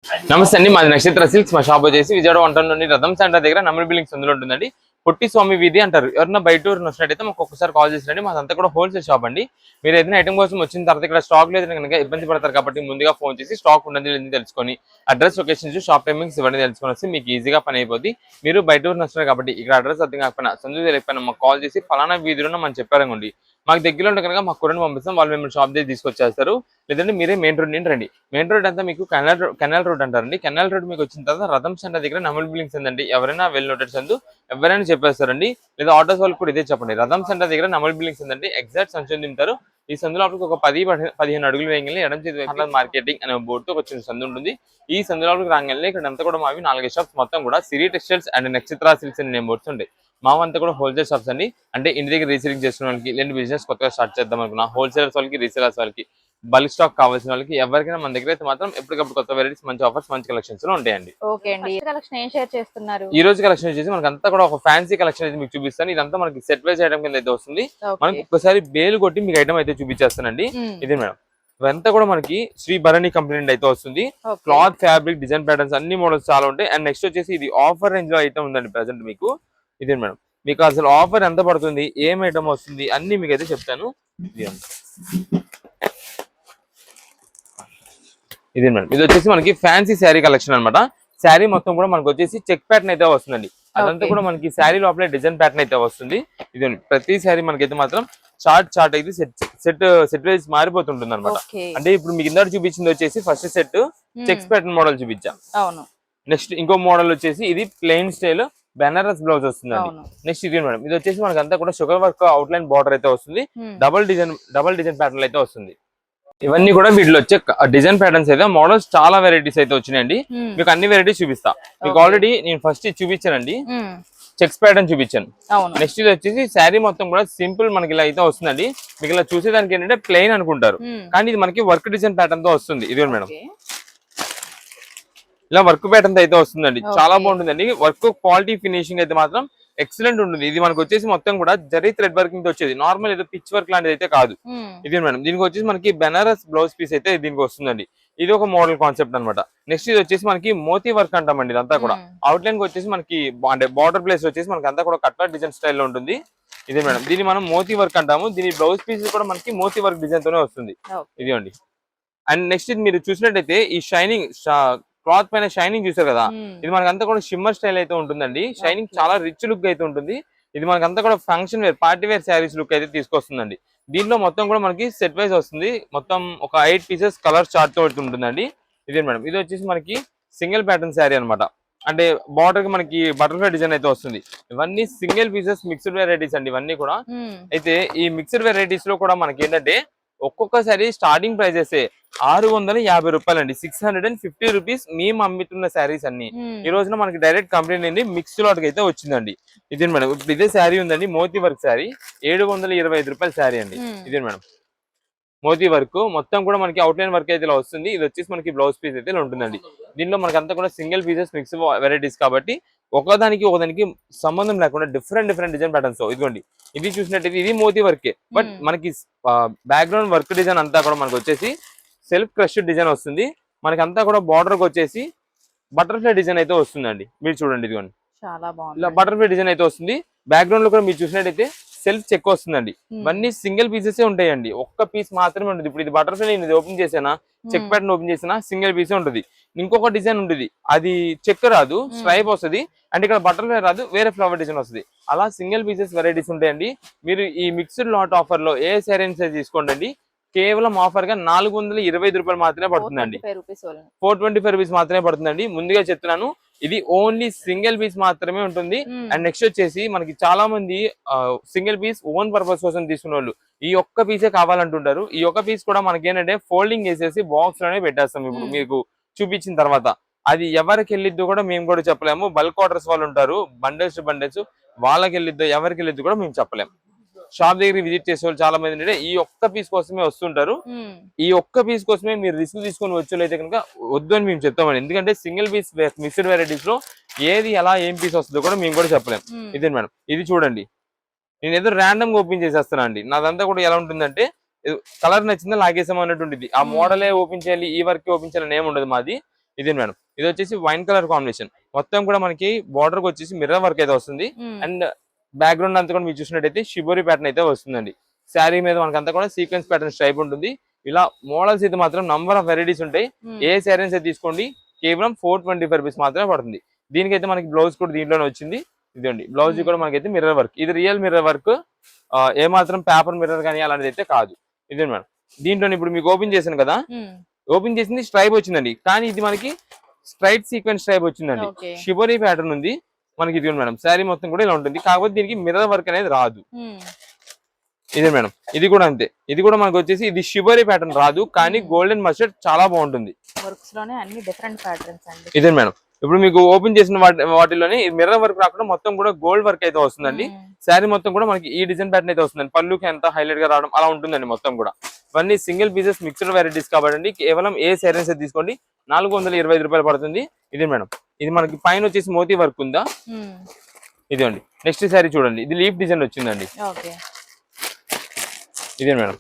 నమస్తే అండి, మాది నక్షత్ర సిల్క్స్. మా షాప్ వచ్చేసి విజయవాడ వంటల నుండి రథం సెంటర్ దగ్గర నమ్మల్ బిల్డింగ్స్ అందులో ఉంటుందండి. పొట్టి స్వామి వీధి అంటారు. ఎవరన్నా బయట వచ్చినట్టయితే మాకు ఒక్కసారి కాల్ చేసిరండి. మాదంతా కూడా హోల్సేల్ షాప్ అండి. మీరు ఏదైనా ఐటమ్ కోసం వచ్చిన తర్వాత ఇక్కడ స్టాక్ లేదని కనుక ఇబ్బంది పడతారు కాబట్టి ముందుగా ఫోన్ చేసి స్టాక్ ఉన్నది లేదని తెలుసుకొని అడ్రస్ లొకేషన్ చూసి షాప్ టైమింగ్స్ ఇవన్నీ తెలుసుకొని వస్తే మీకు ఈజీగా పని అయిపోద్ది. మీరు బయట వస్తున్నారు కాబట్టి ఇక్కడ అడ్రస్ అర్థం కాకపోయినా సందు తెలియకపోయినా మాకు కాల్ చేసి ఫలానా వీధిలో మనం చెప్పారనుకోండి, మాకు దగ్గరలో ఉంటే కనుక మాకు కొరని పంపిస్తాం. వాళ్ళు మిమ్మల్ని షాప్ దగ్గర తీసుకొచ్చేస్తారు. లేదంటే మీరే మెయిన్ రోడ్ నుండి రండి. మెయిన్ రోడ్ అంతా మీకు కెనాల్ రోడ్ అంటారండి. కెనాల్ రోడ్ మీకు వచ్చిన తర్వాత రథం సెంటర్ దగ్గర నమ్మల్ బిల్డింగ్స్ ఉందండి. ఎవరైనా వెల్ నోటెడ్ సందు ఎవరైనా చెప్పేస్తారండి. లేదా ఆటోస్ వాళ్ళకి కూడా ఇదే చెప్పండి. రథం సెంటర్ దగ్గర నమ్మల్ బిల్డింగ్స్ ఉందండి. ఎగ్జాక్ట్ సంచు తింటారు. ఈ సందులో ఒక 10-15 అడుగులు వేయగానే ఎడం చేతి మార్కెటింగ్ అనే బోర్డుతో వచ్చిన సందు ఉంటుంది. ఈ సందులోకి రాగానే ఇక్కడ అంతా కూడా మావి 4 షాప్స్ మొత్తం కూడా సిరి టెక్స్టైల్స్ అండ్ నక్షత్ర సిల్క్స్ అనే బోర్డ్స్ ఉంటాయి. మావంతా కూడా హోల్సేల్ షాప్స్ అండి. అంటే ఇంటి దగ్గర రీసేలింగ్ చేసుకున్న వాళ్ళకి, లేని బిజినెస్ కొత్తగా స్టార్ట్ చేద్దాం అనుకున్నా హోల్సేలర్స్ వాళ్ళకి, రీసేలర్స్ వాళ్ళకి, బల్క్ స్టాక్ కావాల్సిన వాళ్ళకి ఎవరికైనా మన దగ్గర అయితే మాత్రం ఎప్పటికప్పుడు కొత్త వెరైటీస్, మంచి ఆఫర్స్, మంచి కలెక్షన్స్ లో ఉంటాయండి. ఓకే అండి. కలెక్షన్ ఏం షేర్ చేస్తున్నారు? ఈ రోజు కలెక్షన్ వచ్చేసి మనకి అంతా కూడా ఒక ఫ్యాన్సీ కలెక్షన్ అయితే మీకు చూపిస్తాను. ఇదంతా మనకి సెట్ వైజ్ ఐటమ్ కింద అయితే వస్తుంది. మనకి ఒక్కసారి బేలు కొట్టి మీకు ఐటమ్ అయితే చూపించేస్తానండి. ఇదే మేడం, ఇవంతా కూడా మనకి శ్రీ భరణి కంపెనీ అయితే వస్తుంది. క్లాత్, ఫ్యాబ్రిక్, డిజైన్ ప్యాటర్న్స్ అన్ని మోడల్స్ చాలా ఉంటాయి. అండ్ నెక్స్ట్ వచ్చేసి ఇది ఆఫర్ రేంజ్ లో ఐటమ్ ఉందండి ప్రెసెంట్ మీకు. ఇదే మేడం, మీకు అసలు ఆఫర్ ఎంత పడుతుంది, ఏం ఐటమ్ వస్తుంది అన్ని మీకు అయితే చెప్తాను. ఇది మేడం, ఇది వచ్చేసి మనకి ఫ్యాన్సీ శారీ కలెక్షన్ అనమాట. శారీ మొత్తం కూడా మనకు వచ్చేసి చెక్ ప్యాటర్న్ అయితే వస్తుందండి. అదంతా కూడా మనకి శారీ లోపల డిజైన్ ప్యాటర్న్ అయితే వస్తుంది. ఇది ప్రతి శారీ మనకైతే మాత్రం చార్ట్ అయితే సెట్ వైజ్ మారిపోతుంటుంది అనమాట. అంటే ఇప్పుడు మీకు ఇందాక చూపించింది వచ్చేసి first set checks pattern model చూపించా. నెక్స్ట్ ఇంకో మోడల్ వచ్చేసి ఇది ప్లెయిన్ స్టైల్ బెనారస్ బ్లౌజ్ వస్తుందండి. నెక్స్ట్ ఇది మేడం, ఇది వచ్చేసి మనకి అంతా కూడా sugar work out line border అయితే వస్తుంది. డబల్ డిజైన్ ప్యాటర్న్ అయితే వస్తుంది. ఇవన్నీ కూడా వీటిలో వచ్చే డిజైన్ ప్యాటర్న్స్ అయితే మోడల్స్ చాలా వెరైటీస్ అయితే వచ్చినాయండి. మీకు అన్ని వెరైటీస్ చూపిస్తా. మీకు ఆల్రెడీ నేను ఫస్ట్ చూపించానండి, చెక్స్ ప్యాటర్న్ చూపించాను. నెక్స్ట్ ఇది వచ్చేసి శారీ మొత్తం కూడా సింపుల్ మనకి ఇలా అయితే వస్తుందండి. మీకు ఇలా చూసేదానికి ఏంటంటే ప్లెయిన్ అనుకుంటారు, కానీ ఇది మనకి వర్క్ డిజైన్ ప్యాటర్న్ తో వస్తుంది. ఇది మేడం, ఇలా వర్క్ ప్యాటర్న్ అయితే వస్తుందండి. చాలా బాగుంటుందండి. వర్క్ క్వాలిటీ ఫినిషింగ్ అయితే మాత్రం ఎక్సలెంట్ ఉంటుంది. ఇది మనకు వచ్చేసి మొత్తం కూడా జరీ థ్రెడ్ వర్కింగ్ తో వచ్చేది, నార్మల్ ఏదో పిచ్ వర్క్ లాంటిది అయితే కాదు. ఇది మేడం, దీనికి వచ్చేసి మనకి బెనారస్ బ్లౌజ్ పీస్ అయితే దీనికి వస్తుందండి. ఇది ఒక మోడల్ కాన్సెప్ట్ అనమాట. నెక్స్ట్ ఇది వచ్చేసి మనకి మోతీ వర్క్ అంటామండి. ఇదంతా కూడా అవుట్ లైన్ వచ్చేసి మనకి అంటే బార్డర్ ప్లేస్ వచ్చేసి మనకి అంతా కూడా కట్లర్ డిజైన్ స్టైల్లో ఉంటుంది. ఇదే మేడం, దీన్ని మనం మోతీ వర్క్ అంటాము. దీని బ్లౌజ్ పీస్ కూడా మనకి మోతీ వర్క్ డిజైన్ తోనే వస్తుంది. ఇది అండి. అండ్ నెక్స్ట్ ఇది మీరు చూసినట్టయితే ఈ షైనింగ్ క్లాత్ పైన షైనింగ్ చూసారు కదా, ఇది మనకంతా కూడా షిమ్మర్ స్టైల్ అయితే ఉంటుందండి. షైనింగ్ చాలా రిచ్ లుక్ అయితే ఉంటుంది. ఇది మనకంతా కూడా function wear, party wear saris look అయితే తీసుకొస్తుందండి. దీంట్లో మొత్తం కూడా మనకి సెట్ వైజ్ వస్తుంది. మొత్తం ఒక 8 పీసెస్ కలర్ చార్ట్ తో ఉంటుందండి. ఇదే మేడం, ఇది వచ్చేసి మనకి సింగిల్ ప్యాటర్న్ శారీ అనమాట. అంటే బార్డర్ కి మనకి బటర్ఫ్లై డిజైన్ అయితే వస్తుంది. ఇవన్నీ సింగిల్ పీసెస్ మిక్స్డ్ వెరైటీస్ అండి ఇవన్నీ కూడా. అయితే ఈ మిక్స్డ్ వెరైటీస్ లో కూడా మనకి ఏంటంటే ఒక్కొక్కసారి స్టార్టింగ్ ప్రైజెస్ 650 రూపాయలండి. 650 రూపీస్ మేము అమ్ముతున్న శారీస్ అన్ని ఈ రోజున మనకి డైరెక్ట్ కంపెనీ నుండి మిక్స్ లాట్ అయితే వచ్చిందండి. ఇదే మేడం, ఇప్పుడు ఇదే శారీ ఉందండి, మోతీ వర్క్ శారీ 725 రూపాయల శారీ అండి. ఇదే మేడం, మోతీ వర్క్ మొత్తం కూడా మనకి అవుట్లైన్ వర్క్ అయితే ఇలా వస్తుంది. ఇది వచ్చేసి మనకి బ్లౌజ్ పీస్ అయితే ఉంటుందండి. దీనిలో మనకి అంతా కూడా సింగిల్ పీసెస్ మిక్స్ వెరైటీస్ కాబట్టి ఒకదానికి సంబంధం లేకుండా డిఫరెంట్ డిజైన్ ప్యాటర్న్స్. ఇదిగోండి, ఇది చూసినట్టయితే ఇది మోతీ వర్కే, బట్ మనకి బ్యాక్గ్రౌండ్ వర్క్ డిజైన్ అంతా కూడా మనకి వచ్చేసి సెల్ఫ్ క్రష్ డిజైన్ వస్తుంది. మనకి అంతా కూడా బార్డర్ కి వచ్చేసి బటర్ఫ్లై డిజైన్ అయితే వస్తుందండి. మీరు చూడండి, ఇదిగోండి చాలా బాగుంది, ఇలా బటర్ఫ్లై డిజైన్ అయితే వస్తుంది. బ్యాక్గ్రౌండ్ లో కూడా మీరు చూసినట్టయితే సెల్ఫ్ చెక్ వస్తుందండి. ఇవన్నీ సింగిల్ పీసెస్ ఉంటాయండి, ఒక్క పీస్ మాత్రమే ఉంటుంది. ఇప్పుడు ఇది బటర్ఫ్లై నేను ఓపెన్ చేసానా, చెక్ ప్యాటర్న్ ఓపెన్ చేసినా సింగిల్ పీసే ఉంటుంది. ఇంకొక డిజైన్ ఉంటుంది, అది చెక్ రాదు, స్ట్రైప్ వస్తుంది. అంటే ఇక్కడ బటర్ఫ్లై రాదు, వేరే ఫ్లవర్ డిజైన్ వస్తుంది. అలా సింగిల్ పీసెస్ వెరైటీస్ ఉంటాయండి. మీరు ఈ మిక్స్డ్ లాట్ ఆఫర్ లో ఏ శారీ తీసుకోండి, కేవలం ఆఫర్ గా 425 రూపాయలు మాత్రమే పడుతుందండి. 425 రూపీస్ మాత్రమే పడుతుందండి. ముందుగా చెప్తున్నాను, ఇది ఓన్లీ సింగిల్ పీస్ మాత్రమే ఉంటుంది. అండ్ నెక్స్ట్ వచ్చేసి మనకి చాలా మంది సింగిల్ పీస్ ఓన్ పర్పస్ కోసం తీసుకునే వాళ్ళు ఈ ఒక్క పీసే కావాలంటుంటారు. ఈ ఒక్క పీస్ కూడా మనకి ఏంటంటే ఫోల్డింగ్ చేసేసి బాక్స్ లోనే పెట్టేస్తాం. ఇప్పుడు మీకు చూపించిన తర్వాత అది ఎవరికి వెళ్ళిద్దో కూడా మేము కూడా చెప్పలేము. బల్క్ ఆర్డర్స్ వాళ్ళు ఉంటారు, బండల్స్ వాళ్ళకి వెళ్ళిద్దో ఎవరికి వెళ్ళిద్దో కూడా మేము చెప్పలేము. షాప్ దగ్గర విజిట్ చేసే వాళ్ళు చాలా మంది ఏంటంటే ఈ ఒక్క పీస్ కోసమే వస్తుంటారు. ఈ ఒక్క పీస్ కోసమే మీరు రిస్క్ తీసుకొని వచ్చేలైతే కనుక వద్దు అని మేము చెప్తామండి. ఎందుకంటే సింగిల్ పీస్ మిక్స్డ్ వెరైటీస్ లో ఏది ఎలా ఏం పీస్ వస్తుందో కూడా మేము కూడా చెప్పలేము. ఇదే మేడం, ఇది చూడండి, నేను ఏదో ర్యాండమ్ గా ఓపెన్ చేసేస్తాను అండి. నాదంతా కూడా ఎలా ఉంటుందంటే కలర్ నచ్చిందా లాగేసాం అన్నట్టు ఉంటుంది. ఆ మోడలే ఓపెన్ చేయాలి, ఈ వర్క్ ఓపెన్ చేయాలని ఏమి ఉండదు మాది. ఇది మేడం ఇది వచ్చేసి వైన్ కలర్ కాంబినేషన్ మొత్తం కూడా మనకి బార్డర్ కి వచ్చేసి మిర్రర్ వర్క్ అయితే వస్తుంది అండ్ బ్యాక్గ్రౌండ్ అంతా కూడా మీరు చూసినట్టయితే షిబోరి ప్యాటర్న్ అయితే వస్తుందండి శారీ మీద మనకంతా కూడా సీక్వెన్స్ ప్యాటర్న్ స్ట్రైప్ ఉంటుంది ఇలా మోడల్స్ అయితే మాత్రం నంబర్ ఆఫ్ వెరైటీస్ ఉంటాయి ఏ శారీస్ అయితే తీసుకోండి కేవలం 425 రూపీస్ మాత్రమే పడుతుంది దీనికైతే మనకి బ్లౌజ్ కూడా దీంట్లోనే వచ్చింది ఇదండి బ్లౌజ్ కూడా మనకైతే మిర్రర్ వర్క్ ఇది రియల్ మిర్రర్ వర్క్ ఏ మాత్రం పేపర్ మిర్రర్ కానీ అలాంటిది అయితే కాదు ఇదే మేడం దీంట్లో ఇప్పుడు మీకు ఓపెన్ చేశాను కదా ఓపెన్ చేసింది స్ట్రైప్ వచ్చిందండి కానీ ఇది మనకి స్ట్రైట్ సీక్వెన్స్ స్ట్రైప్ వచ్చిందండి షిబోరి ప్యాటర్న్ ఉంది మనకి ఇది మేడం శారీ మొత్తం కూడా ఇలా ఉంటుంది కాకపోతే దీనికి మిర్రర్ వర్క్ అనేది రాదు ఇదే మేడం ఇది కూడా అంతే ఇది కూడా మనకు వచ్చేసి ఇది షిబోరి ప్యాటర్న్ రాదు కానీ గోల్డెన్ మస్టర్డ్ చాలా బాగుంటుంది ఇదే మేడం ఇప్పుడు మీకు ఓపెన్ చేసిన వాటిలోనే మిర్రర్ వర్క్ రాకుండా మొత్తం కూడా గోల్డ్ వర్క్ అయితే వస్తుందండి శారీ మొత్తం కూడా మనకి ఈ డిజైన్ ప్యాటర్న్ అయితే వస్తుందండి పళ్ళుకి ఎంత హైలైట్ గా రావడం అలా ఉంటుందండి మొత్తం కూడా ఇవన్నీ సింగిల్ పీసెస్ మిక్స్డ్ వెరైటీస్ కాబట్టి కేవలం ఏ శారీస్ తీసుకోండి 425 రూపాయలు పడుతుంది ఇదే మేడం ఇది మనకి పైన వచ్చేసి మోతీ వర్క్ ఉందా ఇదండి నెక్స్ట్ శారీ చూడండి ఇది లీఫ్ డిజైన్ వచ్చిందండి ఇదే మేడం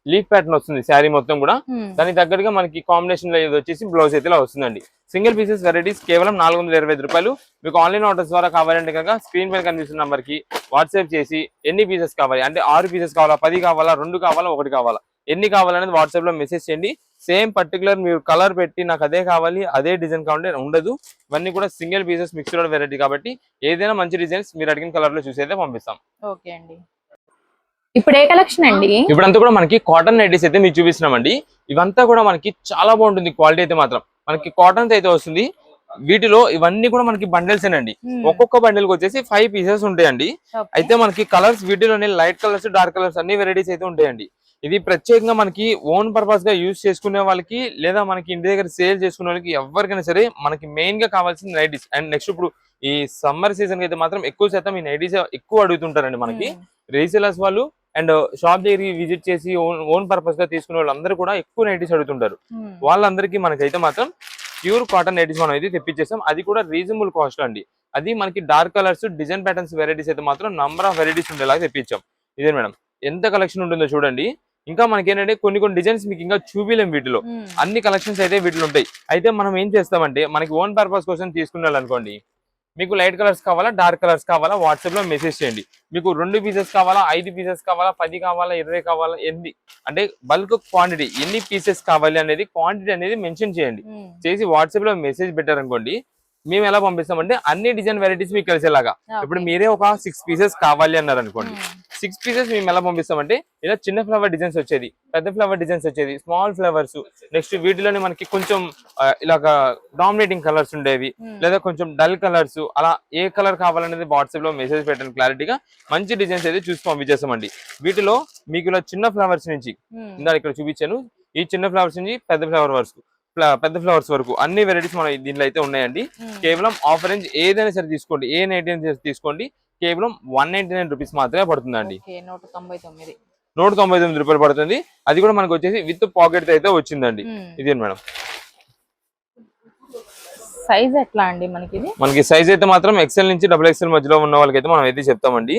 లీఫ్ ప్యాటర్న్ వస్తుంది శారీ మొత్తం కూడా దానికి తగ్గట్టుగా మనకి కాంబినేషన్ లో ఇది వచ్చేసి బ్లౌజ్ అయితే ఇలా వస్తుందండి సింగిల్ పీసెస్ వెరైటీస్ కేవలం 425 రూపాయలు మీకు ఆన్లైన్ ఆర్డర్స్ ద్వారా కావాలంటే కనుక స్క్రీన్ పైన కనిపిస్తున్న నంబర్ కి వాట్సాప్ చేసి ఎన్ని పీసెస్ కావాలి అంటే 6 పీసెస్ కావాలా 10 కావాలా 2 కావాలా 1 కావాలా ఎన్ని కావాలనేది వాట్సాప్ లో మెసేజ్ చేయండి సేమ్ పర్టికులర్ మీరు కలర్ పెట్టి నాకు అదే కావాలి అదే డిజైన్ కావాలంటే ఉండదు ఇవన్నీ కూడా సింగిల్ పీసెస్ మిక్స్డ్ వెరైటీ కాబట్టి ఏదైనా మంచి డిజైన్స్ మీరు అడిగిన కలర్ లో చూసి అయితే పంపిస్తాం ఓకే అండి ఇప్పుడు ఏ కలెక్షన్ అండి ఇప్పుడంతా కూడా మనకి కాటన్ నైటీస్ అయితే మీరు చూపిస్తున్నామండి ఇవంతా కూడా మనకి చాలా బాగుంటుంది క్వాలిటీ అయితే మాత్రం మనకి కాటన్ అయితే వస్తుంది వీటిలో ఇవన్నీ కూడా మనకి బండిల్స్ ఏనండి ఒక్కొక్క బండిల్ కి వచ్చేసి 5 పీసెస్ ఉంటాయండి అయితే మనకి కలర్స్ వీటిలోనే లైట్ కలర్స్ డార్క్ కలర్స్ అన్ని వెరైటీస్ అయితే ఉంటాయండి ఇది ప్రత్యేకంగా మనకి ఓన్ పర్పస్ గా యూజ్ చేసుకునే వాళ్ళకి లేదా మనకి ఇంటి దగ్గర సేల్ చేసుకునే వాళ్ళకి ఎవరికైనా సరే మనకి మెయిన్ గా కావాల్సిన నైటీస్ అండ్ నెక్స్ట్ ఇప్పుడు ఈ సమ్మర్ సీజన్ అయితే మాత్రం ఎక్కువ శాతం ఈ నైటీస్ ఎక్కువ అడుగుతుంటారండి మనకి రీసేలర్స్ వాళ్ళు అండ్ షాప్ దగ్గరికి విజిట్ చేసి ఓన్ పర్పస్ గా తీసుకునే వాళ్ళందరూ కూడా ఎక్కువ నైటీస్ అడుగుతుంటారు వాళ్ళందరికీ మనకైతే మాత్రం ప్యూర్ కాటన్ నైటీస్ మనం అయితే తెప్పించేసాం అది కూడా రీజనబుల్ కాస్ట్ అండి అది మనకి dark colours design patterns varieties అయితే మాత్రం నంబర్ ఆఫ్ వెరైటీస్ ఉండేలాగా తెప్పించాం ఇదే మేడం ఎంత కలెక్షన్ ఉంటుందో చూడండి ఇంకా మనకి ఏంటంటే కొన్ని డిజైన్స్ మీకు ఇంకా చూపిలేం వీటిలో అన్ని కలెక్షన్స్ అయితే వీటిలో ఉంటాయి అయితే మనం ఏం చేస్తామంటే మనకి ఓన్ పర్పస్ కోసం తీసుకున్నారనుకోండి మీకు లైట్ కలర్స్ కావాలా డార్క్ కలర్స్ కావాలా వాట్సాప్ లో మెసేజ్ చేయండి మీకు 2 పీసెస్ కావాలా 5 పీసెస్ కావాలా 10 కావాలా 20 కావాలా ఎన్ని అంటే బల్క్ క్వాంటిటీ ఎన్ని పీసెస్ కావాలి అనేది క్వాంటిటీ అనేది మెన్షన్ చేయండి చేసి వాట్సాప్ లో మెసేజ్ పెట్టారనుకోండి మేము ఎలా పంపిస్తామంటే అన్ని డిజైన్ వెరైటీస్ మీకు కలిసేలాగా ఇప్పుడు మీరే ఒక 6 పీసెస్ కావాలి అన్నారు అనుకోండి 6 పీసెస్ మేము ఎలా పంపిస్తామంటే ఇలా చిన్న ఫ్లవర్ డిజైన్స్ వచ్చేది పెద్ద ఫ్లవర్ డిజైన్స్ వచ్చేది స్మాల్ ఫ్లవర్స్ నెక్స్ట్ వీటిలోనే మనకి కొంచెం ఇలాగ డామినేటింగ్ కలర్స్ ఉండేవి లేదా కొంచెం డల్ కలర్స్ అలా ఏ కలర్ కావాలనేది వాట్సాప్ లో మెసేజ్ పెట్టండి క్లారిటీగా మంచి డిజైన్స్ అయితే చూసి పంపించేస్తామండి వీటిలో మీకు ఇలా చిన్న ఫ్లవర్స్ నుంచి ఇందా ఇక్కడ చూపించాను ఈ చిన్న ఫ్లవర్స్ నుంచి పెద్ద ఫ్లవర్స్ వరకు అన్ని వెరైటీస్ మన దీంట్లో అయితే ఉన్నాయండి కేవలం ఆఫర్ రేంజ్ ఏదైనా సరే తీసుకోండి ఏ నైట్ తీసుకోండి కేవలం 199 రూపీస్ మాత్రమే పడుతుందండి 199 రూపాయలు పడుతుంది అది కూడా మనకు వచ్చేసి విత్ పాకెట్ అయితే వచ్చిందండి ఇది మేడం సైజ్ ఎట్లా అండి మనకి సైజ్ అయితే మాత్రం XL నుంచి XXL మధ్యలో ఉన్న వాళ్ళకి అయితే మనం అయితే చెప్తామండి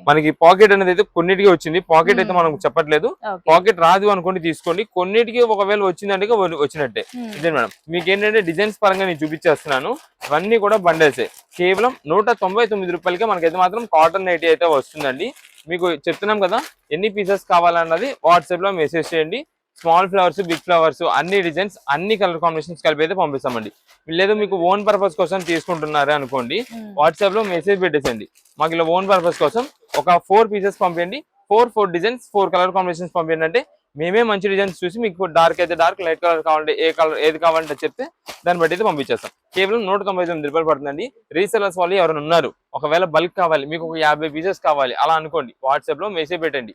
మనకి పాకెట్ అనేది అయితే కొన్నిటికి వచ్చింది పాకెట్ అయితే మనం చెప్పట్లేదు పాకెట్ రాదు అనుకోండి తీసుకోండి కొన్నిటికి ఒకవేళ వచ్చిందంటే వచ్చినట్టే ఇదే మేడం మీకు ఏంటంటే డిజైన్స్ పరంగా నేను చూపించేస్తున్నాను ఇవన్నీ కూడా బండల్సే కేవలం 199 రూపాయలకే మనకైతే మాత్రం కాటన్ నైటీ అయితే వస్తుందండి మీకు చెప్తున్నాం కదా ఎన్ని పీసెస్ కావాలన్నది వాట్సాప్ లో మెసేజ్ చేయండి స్మాల్ ఫ్లవర్స్ బిగ్ ఫ్లవర్స్ అన్ని డిజైన్స్ అన్ని కలర్ కాంబినేషన్స్ కలిపి అయితే పంపిస్తామండి లేదు మీకు ఓన్ పర్పస్ కోసం తీసుకుంటున్నారే అనుకోండి వాట్సాప్ లో మెసేజ్ పెట్టేసండి మాకు ఇలా ఓన్ పర్పస్ కోసం ఒక 4 పీసెస్ పంపించండి 4 డిజైన్స్ 4 కలర్ కాంబినేషన్స్ పంపించండి అంటే మేమే మంచి డిజైన్స్ చూసి మీకు డార్క్ అయితే డార్క్ లైట్ కలర్ కావాలంటే ఏ కలర్ ఏది కావాలంటే చెప్తే దాన్ని బట్టి అయితే పంపించేస్తాం కేవలం 199 రూపాయలు పడుతుందండి రీసెలర్స్ వాళ్ళు ఎవరైనా ఉన్నారు ఒకవేళ బల్క్ కావాలి మీకు ఒక 50 పీసెస్ కావాలి అలా అనుకోండి వాట్సాప్ లో మెసేజ్ పెట్టండి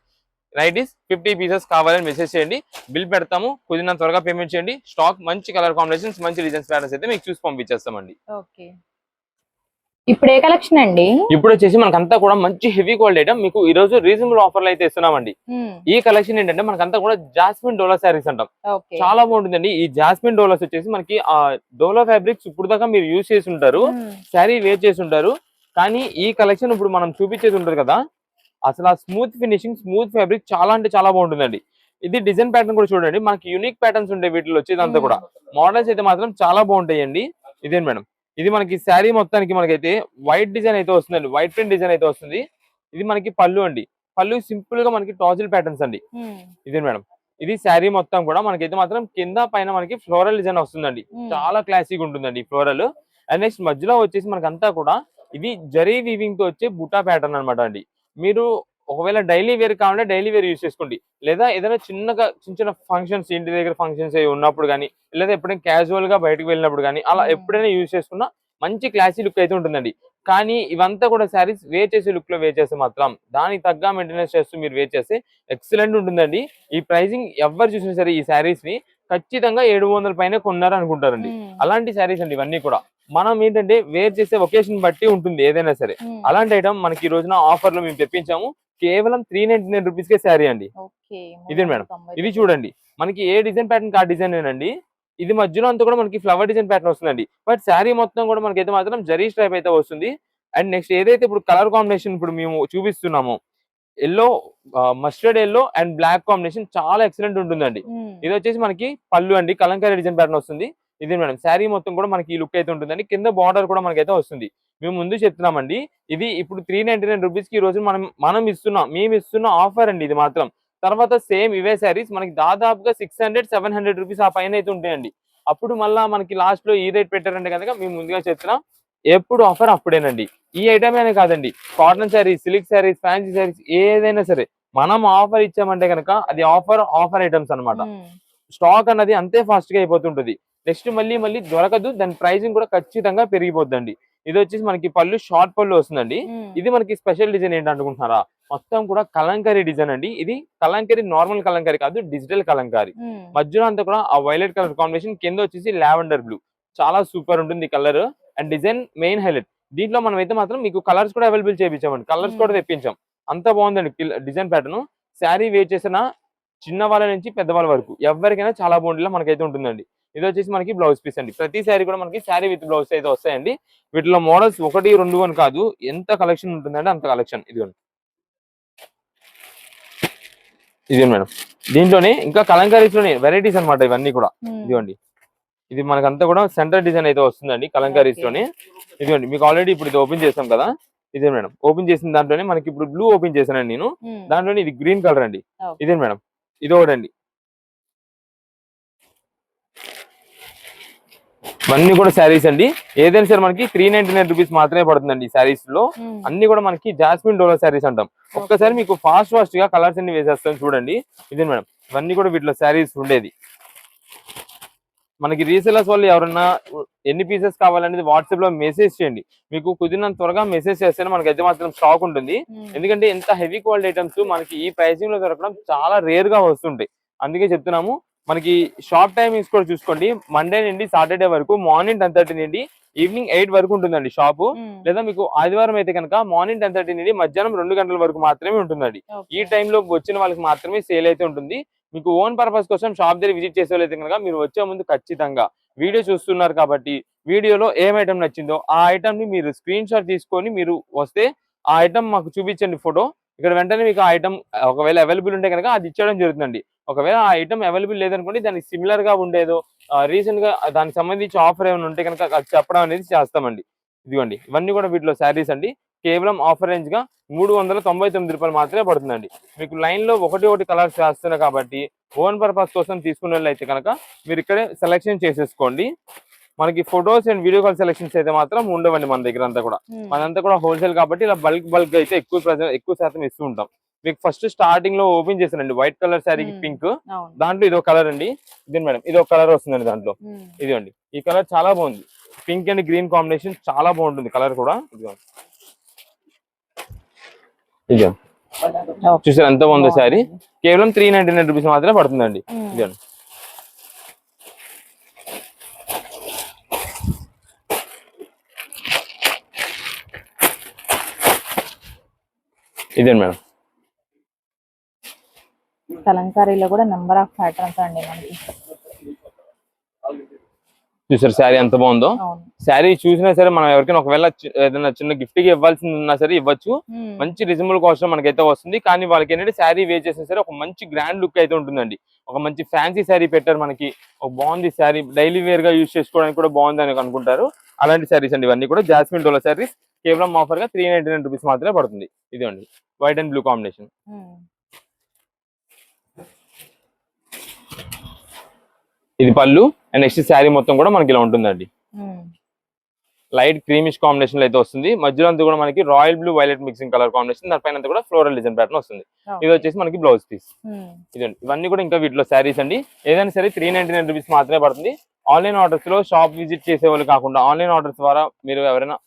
నైటీస్ 50 పీసెస్ కావాలని మెసేజ్ చేయండి బిల్ పెడతాము కుదిరినంత త్వరగా పేమెంట్ చేయండి స్టాక్ మంచి కలర్ కాంబినేషన్స్ మంచి డిజైన్స్ ప్యాటర్న్స్ అయితే మీకు చూసి పంపించేస్తామండి ఇప్పుడు ఏ కలెక్షన్ అండి ఇప్పుడు వచ్చేసి మనకంతా కూడా మంచి హెవీ క్వాలిటీ ఐటమ్ మీకు ఈ రోజు రీజనబుల్ ఆఫర్లు అయితే ఇస్తున్నామండి ఈ కలెక్షన్ ఏంటంటే మనకంతా కూడా జాస్మిన్ డోలా శారీస్ అంటాం చాలా బాగుంటుందండి ఈ జాస్మిన్ డోలాస్ వచ్చేసి మనకి ఆ డోలా ఫ్యాబ్రిక్స్ ఇప్పుడు దాకా మీరు యూజ్ చేసి ఉంటారు శారీ వేర్ చేసి ఉంటారు కానీ ఈ కలెక్షన్ ఇప్పుడు మనం చూపించేది ఉంటుంది కదా అసలు ఆ స్మూత్ ఫినిషింగ్ స్మూత్ ఫ్యాబ్రిక్ చాలా అంటే చాలా బాగుంటుందండి ఇది డిజైన్ ప్యాటర్న్ కూడా చూడండి, మనకి యూనిక్ ప్యాటర్న్స్ ఉంటాయి వీటిలో వచ్చేదంతా కూడా. మోడల్స్ అయితే మాత్రం చాలా బాగుంటాయండి. ఇదే మేడం, ఇది మనకి శారీ మొత్తానికి మనకైతే వైట్ డిజైన్ అయితే వస్తుందండి, వైట్ ప్రింట్ డిజైన్ అయితే వస్తుంది. ఇది మనకి పళ్ళు అండి, పళ్ళు సింపుల్ గా మనకి టాజిల్ ప్యాటర్న్స్ అండి. ఇదే మేడం, ఇది శారీ మొత్తం కూడా మనకైతే మాత్రం కింద పైన మనకి ఫ్లోరల్ డిజైన్ వస్తుందండి, చాలా క్లాసిక్ ఉంటుందండి ఫ్లోరల్. అండ్ నెక్స్ట్ మధ్యలో వచ్చేసి మనకంతా కూడా ఇది జరీ వీవింగ్ తో వచ్చే బుటా ప్యాటర్న్ అనమాట అండి. మీరు ఒకవేళ డైలీ వేర్ కావాలంటే డైలీ వేర్ యూస్ చేసుకోండి, లేదా ఏదైనా చిన్నగా చిన్న చిన్న ఫంక్షన్స్, ఇంటి దగ్గర ఫంక్షన్స్ అవి ఉన్నప్పుడు కానీ, లేదా ఎప్పుడైనా క్యాజువల్ గా బయటకు వెళ్ళినప్పుడు కానీ అలా ఎప్పుడైనా యూజ్ చేసుకున్నా మంచి క్లాసీ లుక్ అయితే ఉంటుందండి. కానీ ఇవంతా కూడా శారీస్ వేర్ చేసే లుక్ లో వేర్ చేస్తే మాత్రం దానికి తగ్గ మెయింటెనెన్స్ చేస్తూ మీరు వేర్ చేస్తే ఎక్సలెంట్ ఉంటుందండి. ఈ ప్రైసింగ్ ఎవరు చూసినా సరే ఈ శారీస్ ని ఖచ్చితంగా 700 పైన కొన్నారు అనుకుంటారండి. అలాంటి శారీస్ అండి ఇవన్నీ కూడా. మనం ఏంటంటే వేర్ చేసే ఒకేషన్ బట్టి ఉంటుంది ఏదైనా సరే. అలాంటి ఐటమ్ మనకి ఈ రోజున ఆఫర్ లో మేము తెప్పించాము, కేవలం 399 రూపీస్ కే శారీ అండి. ఇదే మేడం, ఇది చూడండి మనకి ఏ డిజైన్ ప్యాటర్న్ ఆ డిజైన్ ఏనండి. ఇది మధ్యలో అంతా కూడా మనకి ఫ్లవర్ డిజైన్ ప్యాటర్న్ వస్తుందండి, బట్ శారీ మొత్తం కూడా మనకైతే మాత్రం జరీ స్ట్రైప్ అయితే వస్తుంది. అండ్ నెక్స్ట్ ఏదైతే ఇప్పుడు కలర్ కాంబినేషన్ ఇప్పుడు మేము చూపిస్తున్నామో yellow, mustard yellow and black combination చాలా ఎక్సలెంట్ ఉంటుందండి. ఇది వచ్చేసి మనకి పళ్ళు అండి, కలంకారీ డిజైన్ ప్యాటర్న్ వస్తుంది. ఇది మేడం శారీ మొత్తం కూడా మనకి ఈ లుక్ అయితే ఉంటుందండి, కింద బార్డర్ కూడా మనకైతే వస్తుంది. మేము ముందు చెప్తున్నామండి, ఇది ఇప్పుడు 399 రూపీస్ కి ఈ రోజు మేము ఇస్తున్న ఆఫర్ అండి ఇది మాత్రం. తర్వాత సేమ్ ఇవే శారీస్ మనకి దాదాపుగా 600-700 రూపీస్ ఆ పైన అయితే ఉంటాయండి. అప్పుడు మళ్ళా మనకి లాస్ట్ లో ఈ రేట్ పెట్టారంటే కనుక మేము ముందుగా చెప్తున్నాం, ఎప్పుడు ఆఫర్ అప్పుడేనండి. ఈ ఐటమ్ అనే కాదండి, cotton saris, silk saris, fancy saris ఏదైనా సరే మనం ఆఫర్ ఇచ్చామంటే కనుక అది ఆఫర్ ఐటమ్స్ అన్నమాట. స్టాక్ అన్నది అంతే ఫాస్ట్ గా అయిపోతుంటది. నెక్స్ట్ మళ్ళీ మళ్ళీ దొరకదు, దాని ప్రైసింగ్ కూడా ఖచ్చితంగా పెరిగిపోద్దండి. ఇది వచ్చేసి మనకి పళ్ళు షార్ట్ పళ్ళు వస్తుందండి. ఇది మనకి స్పెషల్ డిజైన్ ఏంటి అనుకుంటున్నారా, మొత్తం కూడా కలంకారీ డిజైన్ అండి. ఇది కలంకారీ నార్మల్ కలంకారీ కాదు, డిజిటల్ కలంకారీ. మధ్యలో అంతా కూడా ఆ వైలెట్ కలర్ కాంబినేషన్, కింద వచ్చేసి లావెండర్ బ్లూ, చాలా సూపర్ ఉంటుంది colour. And design main highlight. దీంట్లో మనం అయితే మాత్రం మీకు కలర్స్ కూడా అవైలబుల్ చేయించామండి, కలర్స్ కూడా తెప్పించాం. అంత బాగుందండి డిజైన్ ప్యాటర్న్. శారీ వేర్ చేసిన చిన్న వాళ్ళ నుంచి పెద్దవాళ్ళ వరకు ఎవరికైనా చాలా బాగుండేలా మనకైతే ఉంటుందండి. ఇది వచ్చేసి మనకి బ్లౌజ్ పీస్ అండి. ప్రతి శారీ కూడా మనకి శారీ విత్ బ్లౌజ్ అయితే వస్తాయండి. వీటిలో మోడల్స్ 1, 2 అని కాదు, ఎంత కలెక్షన్ ఉంటుందండి అంత కలెక్షన్. ఇదిగోండి, ఇదే మేడం, దీంట్లోనే ఇంకా కలంకారీస్ లోనే వెరైటీస్ అనమాట ఇవన్నీ కూడా. ఇదిగోండి, ఇది మనకంతా కూడా సెంటర్ డిజైన్ అయితే వస్తుందండి కలంకారీస్ లోనే. ఇదిగోండి, మీకు ఆల్రెడీ ఇప్పుడు ఇది ఓపెన్ చేసాం కదా, ఇదే మేడం ఓపెన్ చేసిన దాంట్లోనే మనకి ఇప్పుడు బ్లూ ఓపెన్ చేశానండి నేను, దాంట్లోనే ఇది గ్రీన్ కలర్ అండి. ఇదే మేడం, ఇది ఒకటండి. ఇవన్నీ కూడా శారీస్ అండి. ఏదైనా సరే మనకి 399 రూపీస్ మాత్రమే పడుతుందండి ఈ శారీస్ లో. అన్ని కూడా మనకి జాస్మిన్ డోలా శారీస్ అంటాం. ఒక్కసారి మీకు ఫాస్ట్ గా కలర్స్ అన్ని వేసేస్తాం చూడండి. ఇదే మేడం, ఇవన్నీ కూడా వీటిలో శారీస్ ఉండేది. మనకి రీసెలర్స్ వాళ్ళు ఎవరన్నా ఎన్ని పీసెస్ కావాలనేది వాట్సాప్ లో మెసేజ్ చేయండి. మీకు కుదిరినంత త్వరగా మెసేజ్ చేస్తేనే మనకి అయితే మాత్రం స్టాక్ ఉంటుంది. ఎందుకంటే ఇంత హెవీ క్వాలిటీ ఐటమ్స్ మనకి ఈ ప్రైసింగ్ లో దొరకడం చాలా రేర్ గా వస్తుంటాయి. అందుకే చెప్తున్నాము, మనకి షాప్ టైమింగ్స్ కూడా చూసుకోండి. మండే నుండి సాటర్డే వరకు మార్నింగ్ 10:30 నుండి ఈవినింగ్ 8 వరకు ఉంటుందండి షాపు. లేదా మీకు ఆదివారం అయితే కనుక మార్నింగ్ 10:30 నుండి మధ్యాహ్నం 2 గంటల వరకు మాత్రమే ఉంటుందండి. ఈ టైంలో వచ్చిన వాళ్ళకి మాత్రమే సేల్ అయితే ఉంటుంది. మీకు ఓన్ పర్పస్ కోసం షాప్ దగ్గర విజిట్ చేసే వాళ్ళైతే కనుక మీరు వచ్చే ముందు ఖచ్చితంగా వీడియో చూస్తున్నారు కాబట్టి వీడియోలో ఏం ఐటమ్ నచ్చిందో ఆ ఐటమ్ ని మీరు స్క్రీన్ షాట్ తీసుకొని మీరు వస్తే ఆ ఐటమ్ మాకు చూపించండి ఫోటో. ఇక్కడ వెంటనే మీకు ఆ ఐటమ్ ఒకవేళ అవైలబుల్ ఉంటే కనుక అది ఇచ్చడం జరుగుతుందండి. ఒకవేళ ఆ ఐటమ్ అవైలబుల్ లేదనుకోండి, దానికి సిమిలర్ గా ఉండేదో రీసెంట్ గా దానికి సంబంధించి ఆఫర్ ఏమైనా ఉంటే కనుక అది చెప్పడం అనేది చేస్తామండి. ఇదిగోండి, ఇవన్నీ కూడా వీటిలో శారీస్ అండి. కేవలం ఆఫర్ రేంజ్ గా 399 రూపాయలు మాత్రమే పడుతుందండి. మీకు లైన్ లో ఒకటి కలర్స్ చేస్తున్నారు కాబట్టి ఓన్ పర్పస్ కోసం తీసుకునే అయితే కనుక మీరు ఇక్కడే సెలెక్షన్ చేసేసుకోండి. మనకి photos and video call selections అయితే మాత్రం ఉండవండి మన దగ్గర అంతా కూడా. మనంతా కూడా హోల్సేల్ కాబట్టి ఇలా బల్క్ అయితే ఎక్కువ శాతం ఇస్తూ ఉంటాం. మీకు ఫస్ట్ స్టార్టింగ్ లో ఓపెన్ చేశానండి వైట్ కలర్ శారీకి పింక్, దాంట్లో ఇది ఒక కలర్ అండి. ఇది మేడం, ఇది ఒక కలర్ వస్తుందండి దాంట్లో. ఇదిగోండి, ఈ కలర్ చాలా బాగుంది, పింక్ అండ్ గ్రీన్ కాంబినేషన్ చాలా బాగుంటుంది కలర్ కూడా. ఇదిగో చూసారు ఎంత బాగుందో శారీ. కేవలం 399 రూపీస్ మాత్రమే పడుతుందండి. ఇదిగోండి, ఇదే మేడం. కలంకారీలో కూడా నెంబర్ ఆఫ్ ప్యాటర్న్స్ అండి మనకి. చూసారు శారీ ఎంత బాగుందో. శారీ చూసినా సరే మనం ఎవరికైనా ఒకవేళ ఏదైనా చిన్న గిఫ్ట్ గా ఇవ్వాల్సింది ఉన్నా సరే ఇవ్వచ్చు. మంచి రీజనబుల్ కాస్ట్ లో మనకైతే వస్తుంది. కానీ వాళ్ళకి ఏంటంటే శారీ వే చేసినా సరే ఒక మంచి గ్రాండ్ లుక్ అయితే ఉంటుందండి. ఒక మంచి ఫ్యాన్సీ శారీ పెట్టారు మనకి, ఒక బాగుంది శారీ, డైలీ వేర్ గా యూజ్ చేసుకోవడానికి కూడా బాగుంది అని అనుకుంటారు. అలాంటి శారీస్ అండి ఇవన్నీ కూడా. జాస్మిన్ డోలా శారీస్ కేవలం ఆఫర్ గా 399 రూపీస్ మాత్రమే పడుతుంది. ఇదండి వైట్ అండ్ బ్లూ కాంబినేషన్. ఇది పళ్ళు అండ్ నెక్స్ట్ శారీ మొత్తం కూడా మనకి ఇలా ఉంటుందండి. లైట్ క్రీమిష్ కాంబినేషన్ లో అయితే వస్తుంది. మధ్యలో అంతా కూడా మనకి royal blue violet mixing colour combination, దానిపైన అంతా కూడా ఫ్లోరల్ డిజైన్ ప్యాటర్న్ వస్తుంది. ఇది వచ్చేసి మనకి బ్లౌజ్ పీస్. ఇదండి ఇవన్నీ కూడా ఇంకా వీటిలో శారీస్ అండి. ఏదైనా సరే 399 రూపీస్ మాత్రమే పడుతుంది. ఆన్లైన్ ఆర్డర్స్ లో షాప్ విజిట్ చేసే వాళ్ళు కాకుండా ఆన్లైన్ ఆర్డర్స్ ద్వారా మీరు ఎవరైనా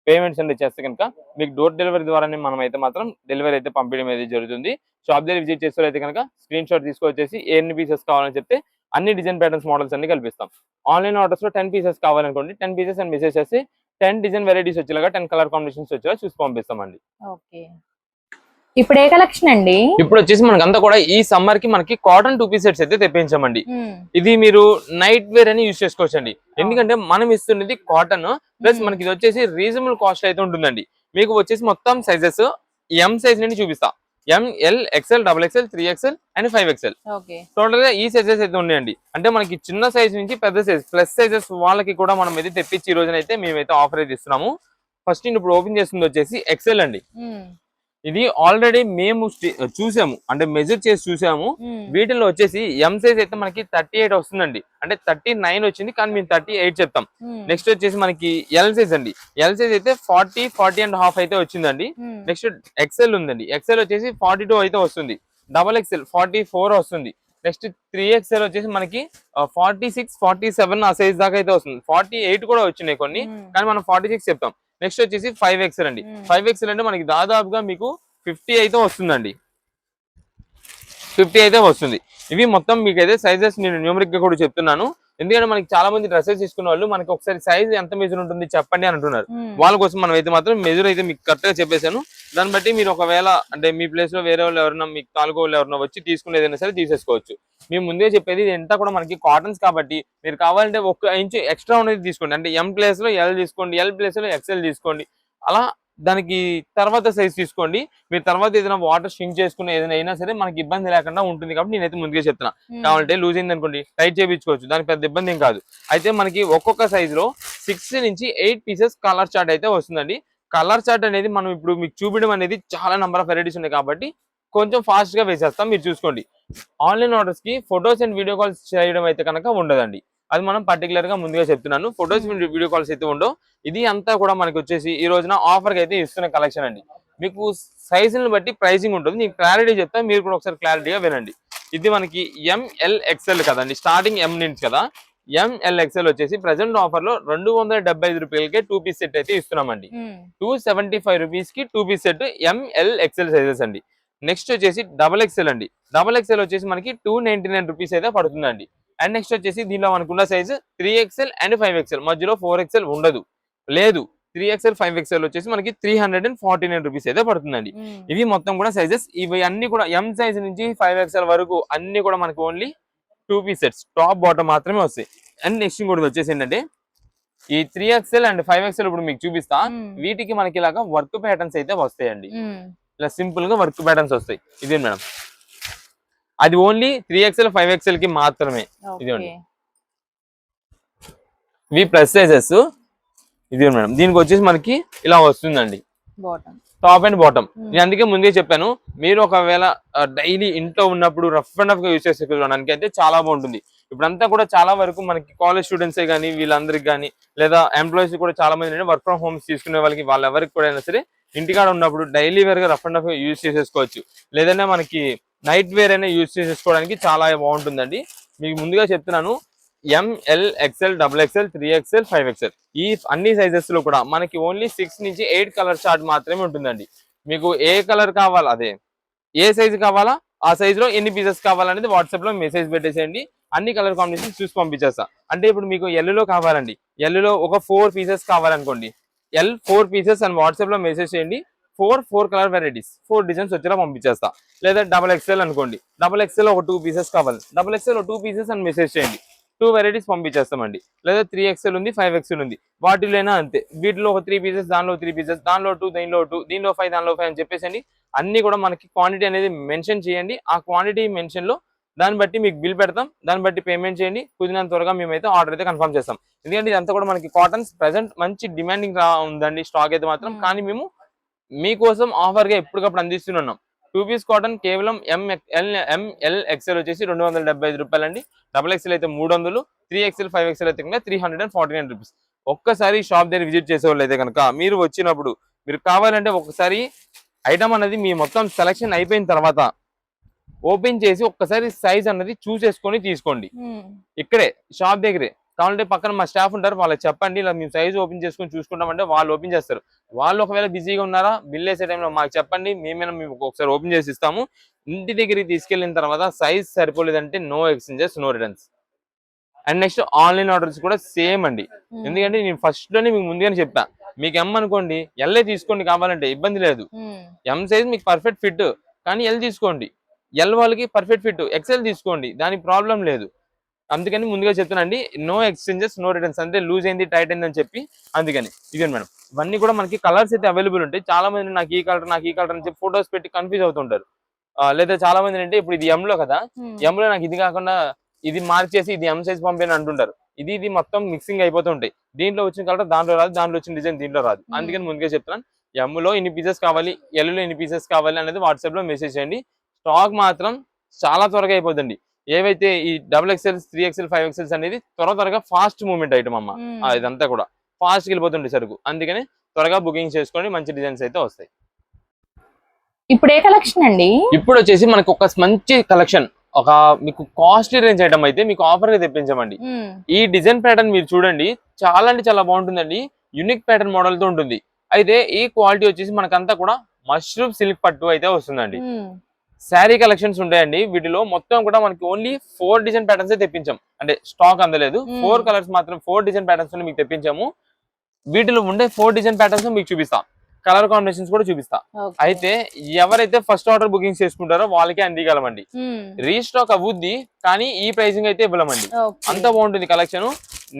పేమెంట్స్ అనేది చేస్తే కనుక మీకు డోర్ డెలివరీ ద్వారానే మనం అయితే మాత్రం డెలివరీ అయితే పంపించడం అయితే జరుగుతుంది. షాప్ దగ్గర విజిట్ చేసే అయితే కనుక స్క్రీన్ షాట్ తీసుకొచ్చేసి ఎన్ని పీసెస్ కావాలని చెప్తే అన్ని డిజైన్ ప్యాటర్న్స్ మోడల్స్ అన్ని కల్పిస్తాం. ఆన్లైన్ ఆర్డర్స్ లో 10 పీసెస్ కావాలనుకోండి, 10 పీసెస్ అని మెసేజ్ చేసి 10 డిజైన్ వెరైటీస్ వచ్చేలాగా 10 కలర్ కాంబినేషన్స్ వచ్చేలా చూసి పంపిస్తామండి. ఇప్పుడు ఏ కలెక్షన్ అండి? ఇప్పుడు వచ్చేసి మనకంతా కూడా ఈ సమ్మర్ కి మనకి కాటన్ 2 పీస్ సెట్స్ అయితే తెప్పించామండి. ఇది మీరు నైట్ వేర్ అని యూజ్ చేసుకోవచ్చు అండి. ఎందుకంటే మనం ఇస్తున్నది కాటన్ ప్లస్ మనకి ఇది వచ్చేసి రీజనబుల్ కాస్ట్ అయితే ఉంటుందండి. మీకు వచ్చేసి మొత్తం సైజెస్ ఎం సైజ్ నుండి చూపిస్తా. ML, XL, XXL, 3XL and 5XL total గా ఈ సైజెస్ అయితే ఉన్నాయండి. అంటే మనకి చిన్న సైజ్ నుంచి పెద్ద సైజ్ ప్లస్ సైజెస్ వాళ్ళకి కూడా మనం అయితే తెప్పించి ఈ రోజునైతే మేమైతే ఆఫర్ అయితే ఇస్తున్నాము. ఫస్ట్ ఇప్పుడు ఓపెన్ చేస్తుంది వచ్చేసి XL అండి. ఇది ఆల్రెడీ మేము చూసాము, అంటే మెజర్ చేసి చూసాము. వీటిలో వచ్చేసి ఎం సైజ్ అయితే మనకి 38 వస్తుందండి. అంటే 39 వచ్చింది కానీ మేము 38 చెప్తాం. నెక్స్ట్ వచ్చేసి మనకి ఎల్ సైజ్ అండి. ఎల్ సైజ్ అయితే 40.5 అయితే వచ్చిందండి. నెక్స్ట్ XL ఉందండి. XL వచ్చేసి 42 అయితే వస్తుంది. XXL 44 వస్తుంది. నెక్స్ట్ 3XL వచ్చేసి మనకి 46, 47 ఆ సైజ్ దాకా అయితే వస్తుంది. 48 కూడా వచ్చినాయి కొన్ని, కానీ మనం 46 చెప్తాం. నెక్స్ట్ వచ్చేసి 5XL అండి. 5XL అంటే మనకి దాదాపుగా మీకు 50 అయితే వస్తుందండి. 50 అయితే వస్తుంది. ఇవి మొత్తం మీకైతే సైజెస్ నేను న్యూమరిక్ గా కూడా చెప్తున్నాను. ఎందుకంటే మనకి చాలా మంది డ్రెస్సెస్ తీసుకున్న వాళ్ళు మనకి ఒకసారి సైజ్ ఎంత మెజర్ ఉంటుంది చెప్పండి అని అంటున్నారు. వాళ్ళ కోసం మనం అయితే మాత్రం మెజర్ అయితే మీకు కరెక్ట్ గా చెప్పేశాను. దాన్ని బట్టి మీరు ఒకవేళ అంటే మీ ప్లేస్ లో వేరే వాళ్ళు ఎవరైనా మీకు తాలూకు వాళ్ళు ఎవరైనా వచ్చి తీసుకునేదైనా సరే తీసేసుకోవచ్చు. మేము ముందే చెప్పేది ఇది ఎంత కూడా మనకి కాటన్స్ కాబట్టి మీరు కావాలంటే 1 ఇంచు ఎక్స్ట్రా అనేది తీసుకోండి. అంటే ఎం ప్లేస్ లో ఎల్ తీసుకోండి, ఎల్ ప్లేస్ లో XL తీసుకోండి. అలా దానికి తర్వాత సైజ్ తీసుకోండి. మీరు తర్వాత ఏదైనా వాటర్ షింక్ చేసుకుని ఏదైనా అయినా సరే మనకి ఇబ్బంది లేకుండా ఉంటుంది కాబట్టి నేనైతే ముందుగా చెప్తున్నా. కావాలంటే లూజ్ అయింది అనుకోండి టైట్ చేయించుకోవచ్చు, దానికి పెద్ద ఇబ్బంది ఏం కాదు. అయితే మనకి ఒక్కొక్క సైజ్ లో 6 నుంచి 8 పీసెస్ కలర్ చార్ట్ అయితే వస్తుందండి. కలర్ చార్ట్ అనేది మనం ఇప్పుడు మీకు చూపించడం అనేది చాలా నెంబర్ ఆఫ్ వెరైటీస్ ఉన్నాయి కాబట్టి కొంచెం ఫాస్ట్ గా వేసేస్తాం, మీరు చూసుకోండి. ఆన్లైన్ ఆర్డర్స్ కి ఫొటోస్ అండ్ వీడియో కాల్స్ చేయడం అయితే కనుక ఉండదండి. అది మనం పర్టికులర్ గా ముందుగా చెప్తున్నాను. ఫొటోస్ వీడియో కాల్స్ అయితే ఉండవు. ఇది అంతా కూడా మనకి వచ్చేసి ఈ రోజున ఆఫర్ కి అయితే ఇస్తున్న కలెక్షన్ అండి. మీకు సైజులను బట్టి ప్రైసింగ్ ఉంటుంది. నేను క్లారిటీ చెప్తా, మీరు కూడా ఒకసారి క్లారిటీగా వినండి. ఇది మనకి ML, XL కదండి. స్టార్టింగ్ M నుంచి కదా. ML, XL వచ్చేసి ప్రెసెంట్ ఆఫర్ లో 275 రూపాయలకే 2 పీస్ సెట్ అయితే ఇస్తున్నామండి. 275 రూపీస్ కి 2 piece set ML, XL sizes అండి. నెక్స్ట్ వచ్చేసి XXL అండి. XXL వచ్చేసి మనకి 299 రూపీస్ అయితే పడుతుందండి. అండ్ నెక్స్ట్ వచ్చేసి దీనిలో మనకున్న సైజ్ 3XL అండ్ 5XL, మధ్యలో 4XL ఉండదు, లేదు. 3XL, 5XL వచ్చేసి మనకి 349 రూపీస్ అయితే పడుతుందండి. ఇవి మొత్తం కూడా సైజెస్. ఇవి అన్ని కూడా M సైజ్ నుంచి 5XL వరకు అన్ని కూడా మనకి only 2 piece sets, top bottom మాత్రమే వస్తాయి. అండ్ నెక్స్ట్ కూడా వచ్చేసి ఏంటంటే ఈ 3XL అండ్ 5XL ఇప్పుడు మీకు చూపిస్తా. వీటికి మనకి ఇలాగా వర్క్ ప్యాటర్న్స్ అయితే వస్తాయండి. ఇలా సింపుల్ గా వర్క్ ప్యాటర్న్స్ వస్తాయి. ఇదే మేడం, అది ఓన్లీ 3XL, 5XL కి మాత్రమే. ఇదిగోండి ఇవి ప్లస్ సైజెస్. ఇది మేడం, దీనికి వచ్చేసి మనకి ఇలా వస్తుందండి టాప్ అండ్ బాటమ్. నేను అందుకే ముందే చెప్పాను, మీరు ఒకవేళ డైలీ ఇంట్లో ఉన్నప్పుడు రఫ్ అండ్ రఫ్ గా యూజ్ చేసుకోవడానికి అయితే చాలా బాగుంటుంది. ఇప్పుడంతా కూడా చాలా వరకు మనకి కాలేజ్ స్టూడెంట్సే కానీ వీళ్ళందరికి కానీ లేదా ఎంప్లాయీస్ కూడా చాలా మంది వర్క్ ఫ్రమ్ హోమ్స్ తీసుకునే వాళ్ళకి వాళ్ళెవరికి కూడా అయినా సరే ఇంటికాడ ఉన్నప్పుడు డైలీ వేర్ గా రఫ్ అండ్ రఫ్ గా యూజ్ చేసేసుకోవచ్చు. లేదంటే మనకి నైట్ వేర్ అయినా యూజ్ చేసేసుకోవడానికి చాలా బాగుంటుందండి. మీకు ముందుగా చెప్తున్నాను, ML, XL, XXL, 3XL, 5XL ఈ అన్ని సైజెస్ లో కూడా మనకి ఓన్లీ 6 నుంచి 8 కలర్ చార్ట్ మాత్రమే ఉంటుందండి. మీకు ఏ కలర్ కావాలా, అదే ఏ సైజు కావాలా ఆ సైజ్ లో ఎన్ని పీసెస్ కావాలనేది వాట్సాప్ లో మెసేజ్ పెట్టేసేయండి. అన్ని కలర్ కాంబినేషన్ చూసి పంపించేస్తా. అంటే ఇప్పుడు మీకు ఎల్లో కావాలండి, ఎల్లో ఒక 4 పీసెస్ కావాలనుకోండి, L 4 పీసెస్ అని వాట్సాప్ లో మెసేజ్ చేయండి. 4 కలర్ వెరైటీస్ 4 డిజైన్స్ వచ్చేలా పంపించేస్తా. లేదా XXL అనుకోండి, XXL ఒక 2 పీసెస్ కావాలి, XXL ఒక 2 పీసెస్ అని మెసేజ్ చేయండి. 2 వెరైటీస్ పంపించేస్తామండి. లేదా 3XL ఉంది, 5XL ఉంది, వాటిలోనే అంతే. వీటిలో ఒక 3 పీసెస్, దానిలో 3 పీసెస్, దానిలో 2, దీనిలో 2, దీనిలో 5, దానిలో 5 అని చెప్పేసి అన్ని కూడా మనకి క్వాంటిటీ అనేది మెన్షన్ చేయండి. ఆ క్వాంటిటీ మెన్షన్ లో దాన్ని బట్టి మీకు బిల్ పెడతాం, దాన్ని బట్టి పేమెంట్ చేయండి. కుదిరినంత త్వరగా మేమైతే ఆర్డర్ అయితే కన్ఫర్మ్ చేస్తాం. ఎందుకంటే ఇదంతా కూడా మనకి కాటన్స్ ప్రెసెంట్ మంచి డిమాండింగ్ ఉందండి స్టాక్ అయితే మాత్రం. కానీ మేము మీకోసం ఆఫర్ గా ఎప్పటికప్పుడు అందిస్తున్నాం. 2 పీస్ కాటన్ కేవలం ML XL వచ్చేసి 275 రూపాయలండి. XXL అయితే 300, 3XL 5XL అయితే కనుక 349 రూపీస్. ఒక్కసారి షాప్ దగ్గర విజిట్ చేసే వాళ్ళు అయితే కనుక మీరు వచ్చినప్పుడు మీరు కావాలంటే ఒకసారి ఐటమ్ అనేది మీ మొత్తం సెలెక్షన్ అయిపోయిన తర్వాత ఓపెన్ చేసి ఒక్కసారి సైజ్ అన్నది చూసేసుకొని తీసుకోండి. ఇక్కడే షాప్ దగ్గరే. కావాలంటే పక్కన మా స్టాఫ్ ఉంటారు, వాళ్ళకి చెప్పండి ఇలా మేము సైజ్ ఓపెన్ చేసుకొని చూసుకుంటామంటే వాళ్ళు ఓపెన్ చేస్తారు. వాళ్ళు ఒకవేళ బిజీగా ఉన్నారా బిల్ వేసే టైంలో మాకు చెప్పండి, మేమైనా మేము ఒకసారి ఓపెన్ చేసి ఇస్తాము. ఇంటి దగ్గరికి తీసుకెళ్లిన తర్వాత సైజ్ సరిపోలేదంటే no exchanges, no returns. And next online orders కూడా సేమ్ అండి. ఎందుకంటే నేను ఫస్ట్ లోనే మీకు ముందుగానే చెప్పా, మీకు ఎం అనుకోండి ఎల్ఏ తీసుకోండి, కావాలంటే ఇబ్బంది లేదు. ఎం సైజ్ మీకు పర్ఫెక్ట్ ఫిట్, కానీ ఎల్ తీసుకోండి. ఎల్ వాళ్ళకి పర్ఫెక్ట్ ఫిట్, ఎక్సెల్ తీసుకోండి, దానికి ప్రాబ్లం లేదు. అందుకని ముందుగా చెప్తానండి, నో ఎక్స్చేంజెస్, నో రిటర్న్స్. అంటే లూజ్ అయింది, టైట్ అయింది అని చెప్పి. అందుకని ఇదేంటి మేడం, ఇవన్నీ కూడా మనకి కలర్స్ అయితే అవైలబుల్ ఉంటాయి. చాలా మంది నాకు ఈ కలర్ అని చెప్పి ఫొటోస్ పెట్టి కన్ఫ్యూజ్ అవుతుంటారు. లేదా చాలా మంది అంటే ఇప్పుడు ఇది ఎం లో కదా, ఎం లో నాకు ఇది కాకుండా ఇది మార్చేసి ఇది ఎం సైజ్ పంపేని అంటుంటారు. ఇది మొత్తం మిక్సింగ్ అయిపోతుంటాయి. దీంట్లో వచ్చిన కలర్ దాంట్లో రాదు, దాంట్లో వచ్చిన డిజైన్ దీంట్లో రాదు. అందుకని ముందుగా చెప్తున్నాను, ఎం లో ఇన్ని పీసెస్ కావాలి, ఎల్ లో ఇన్ని పీసెస్ కావాలి అనేది వాట్సాప్ లో మెసేజ్ చేయండి. స్టాక్ మాత్రం చాలా త్వరగా అయిపోతుంది. ఏవైతే ఈ XXL, 3XL, 5XL అనేది త్వరగా ఫాస్ట్ మూవ్మెంట్ ఐటమ్ అమ్మ. ఇదంతా కూడా ఫాస్ట్ గా వెళ్ళిపోతుంది సరుకు. అందుకని త్వరగా బుకింగ్ చేసుకోండి, మంచి డిజైన్స్ అయితే వస్తాయి. ఇప్పుడు ఏ కలెక్షన్ అండి? ఇప్పుడు వచ్చేసి మనకు ఒక మంచి కలెక్షన్, ఒక మీకు కాస్ట్లీ రేంజ్ ఐటమ్ అయితే మీకు ఆఫర్ గా తెప్పించామండి. ఈ డిజైన్ ప్యాటర్న్ మీరు చూడండి, చాలా అంటే చాలా బాగుంటుందండి. యూనిక్ ప్యాటర్న్ మోడల్ తో ఉంటుంది. అయితే ఈ క్వాలిటీ వచ్చేసి మనకంతా కూడా మష్రూమ్ సిల్క్ పట్టు అయితే వస్తుందండి. శారీ కలెక్షన్స్ ఉంటాయండి. వీటిలో మొత్తం కూడా మనకి ఓన్లీ 4 డిజైన్ ప్యాటర్న్స్ తెప్పించాం. అంటే స్టాక్ అందలేదు, 4 కలర్స్ మాత్రం 4 డిజైన్ ప్యాటర్న్స్ మీకు తెప్పించాము. వీటిలో ఉండే 4 డిజైన్ ప్యాటర్న్స్ మీకు చూపిస్తా, కలర్ కాంబినేషన్స్ కూడా చూపిస్తా. అయితే ఎవరైతే ఫస్ట్ ఆర్డర్ బుకింగ్ చేసుకుంటారో వాళ్ళకే అందిగలమండి. రీస్టాక్ అవుద్ది, కానీ ఈ ప్రైసింగ్ అయితే ఇవ్వలేమండి. అంత బాగుంటుంది కలెక్షన్.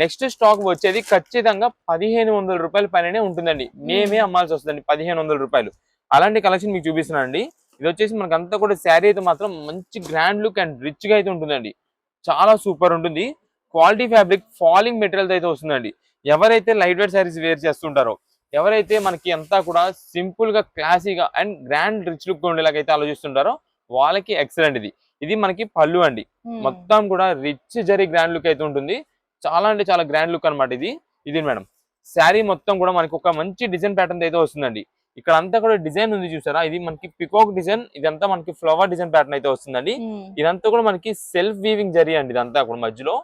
నెక్స్ట్ స్టాక్ వచ్చేది ఖచ్చితంగా 1500 రూపాయల పైననే ఉంటుందండి. మేమే అమ్మాల్సి వస్తుందండి 1500 రూపాయలు. అలాంటి కలెక్షన్ మీకు చూపిస్తున్నానండి. ఇది వచ్చేసి మనకు అంతా కూడా శారీ అయితే మాత్రం మంచి గ్రాండ్ లుక్ అండ్ రిచ్ గా అయితే ఉంటుందండి. చాలా సూపర్ ఉంటుంది. క్వాలిటీ ఫ్యాబ్రిక్, ఫాలింగ్ మెటీరియల్ అయితే వస్తుందండి. ఎవరైతే లైట్ వెయిట్ శారీస్ వేర్ చేస్తుంటారో, ఎవరైతే మనకి అంతా కూడా సింపుల్ గా క్లాసీగా అండ్ గ్రాండ్ రిచ్ లుక్ ఉండేలాగైతే ఆలోచిస్తుంటారో వాళ్ళకి ఎక్సలెంట్. ఇది మనకి పళ్ళు అండి. మొత్తం కూడా రిచ్ జరీ గ్రాండ్ లుక్ అయితే ఉంటుంది. చాలా అంటే చాలా గ్రాండ్ లుక్ అనమాట ఇది మేడం. శారీ మొత్తం కూడా మనకి ఒక మంచి డిజైన్ ప్యాటర్న్ అయితే వస్తుందండి. ఇక్కడ అంతా కూడా డిజైన్ ఉంది చూసారా, ఇది మనకి పికాక్ డిజైన్. ఇదంతా మనకి ఫ్లవర్ డిజైన్ ప్యాటర్న్ అయితే వస్తుందండి. ఇదంతా కూడా మనకి సెల్ఫ్ వీవింగ్ జరీ అండి. ఇదంతా కూడా మధ్యలో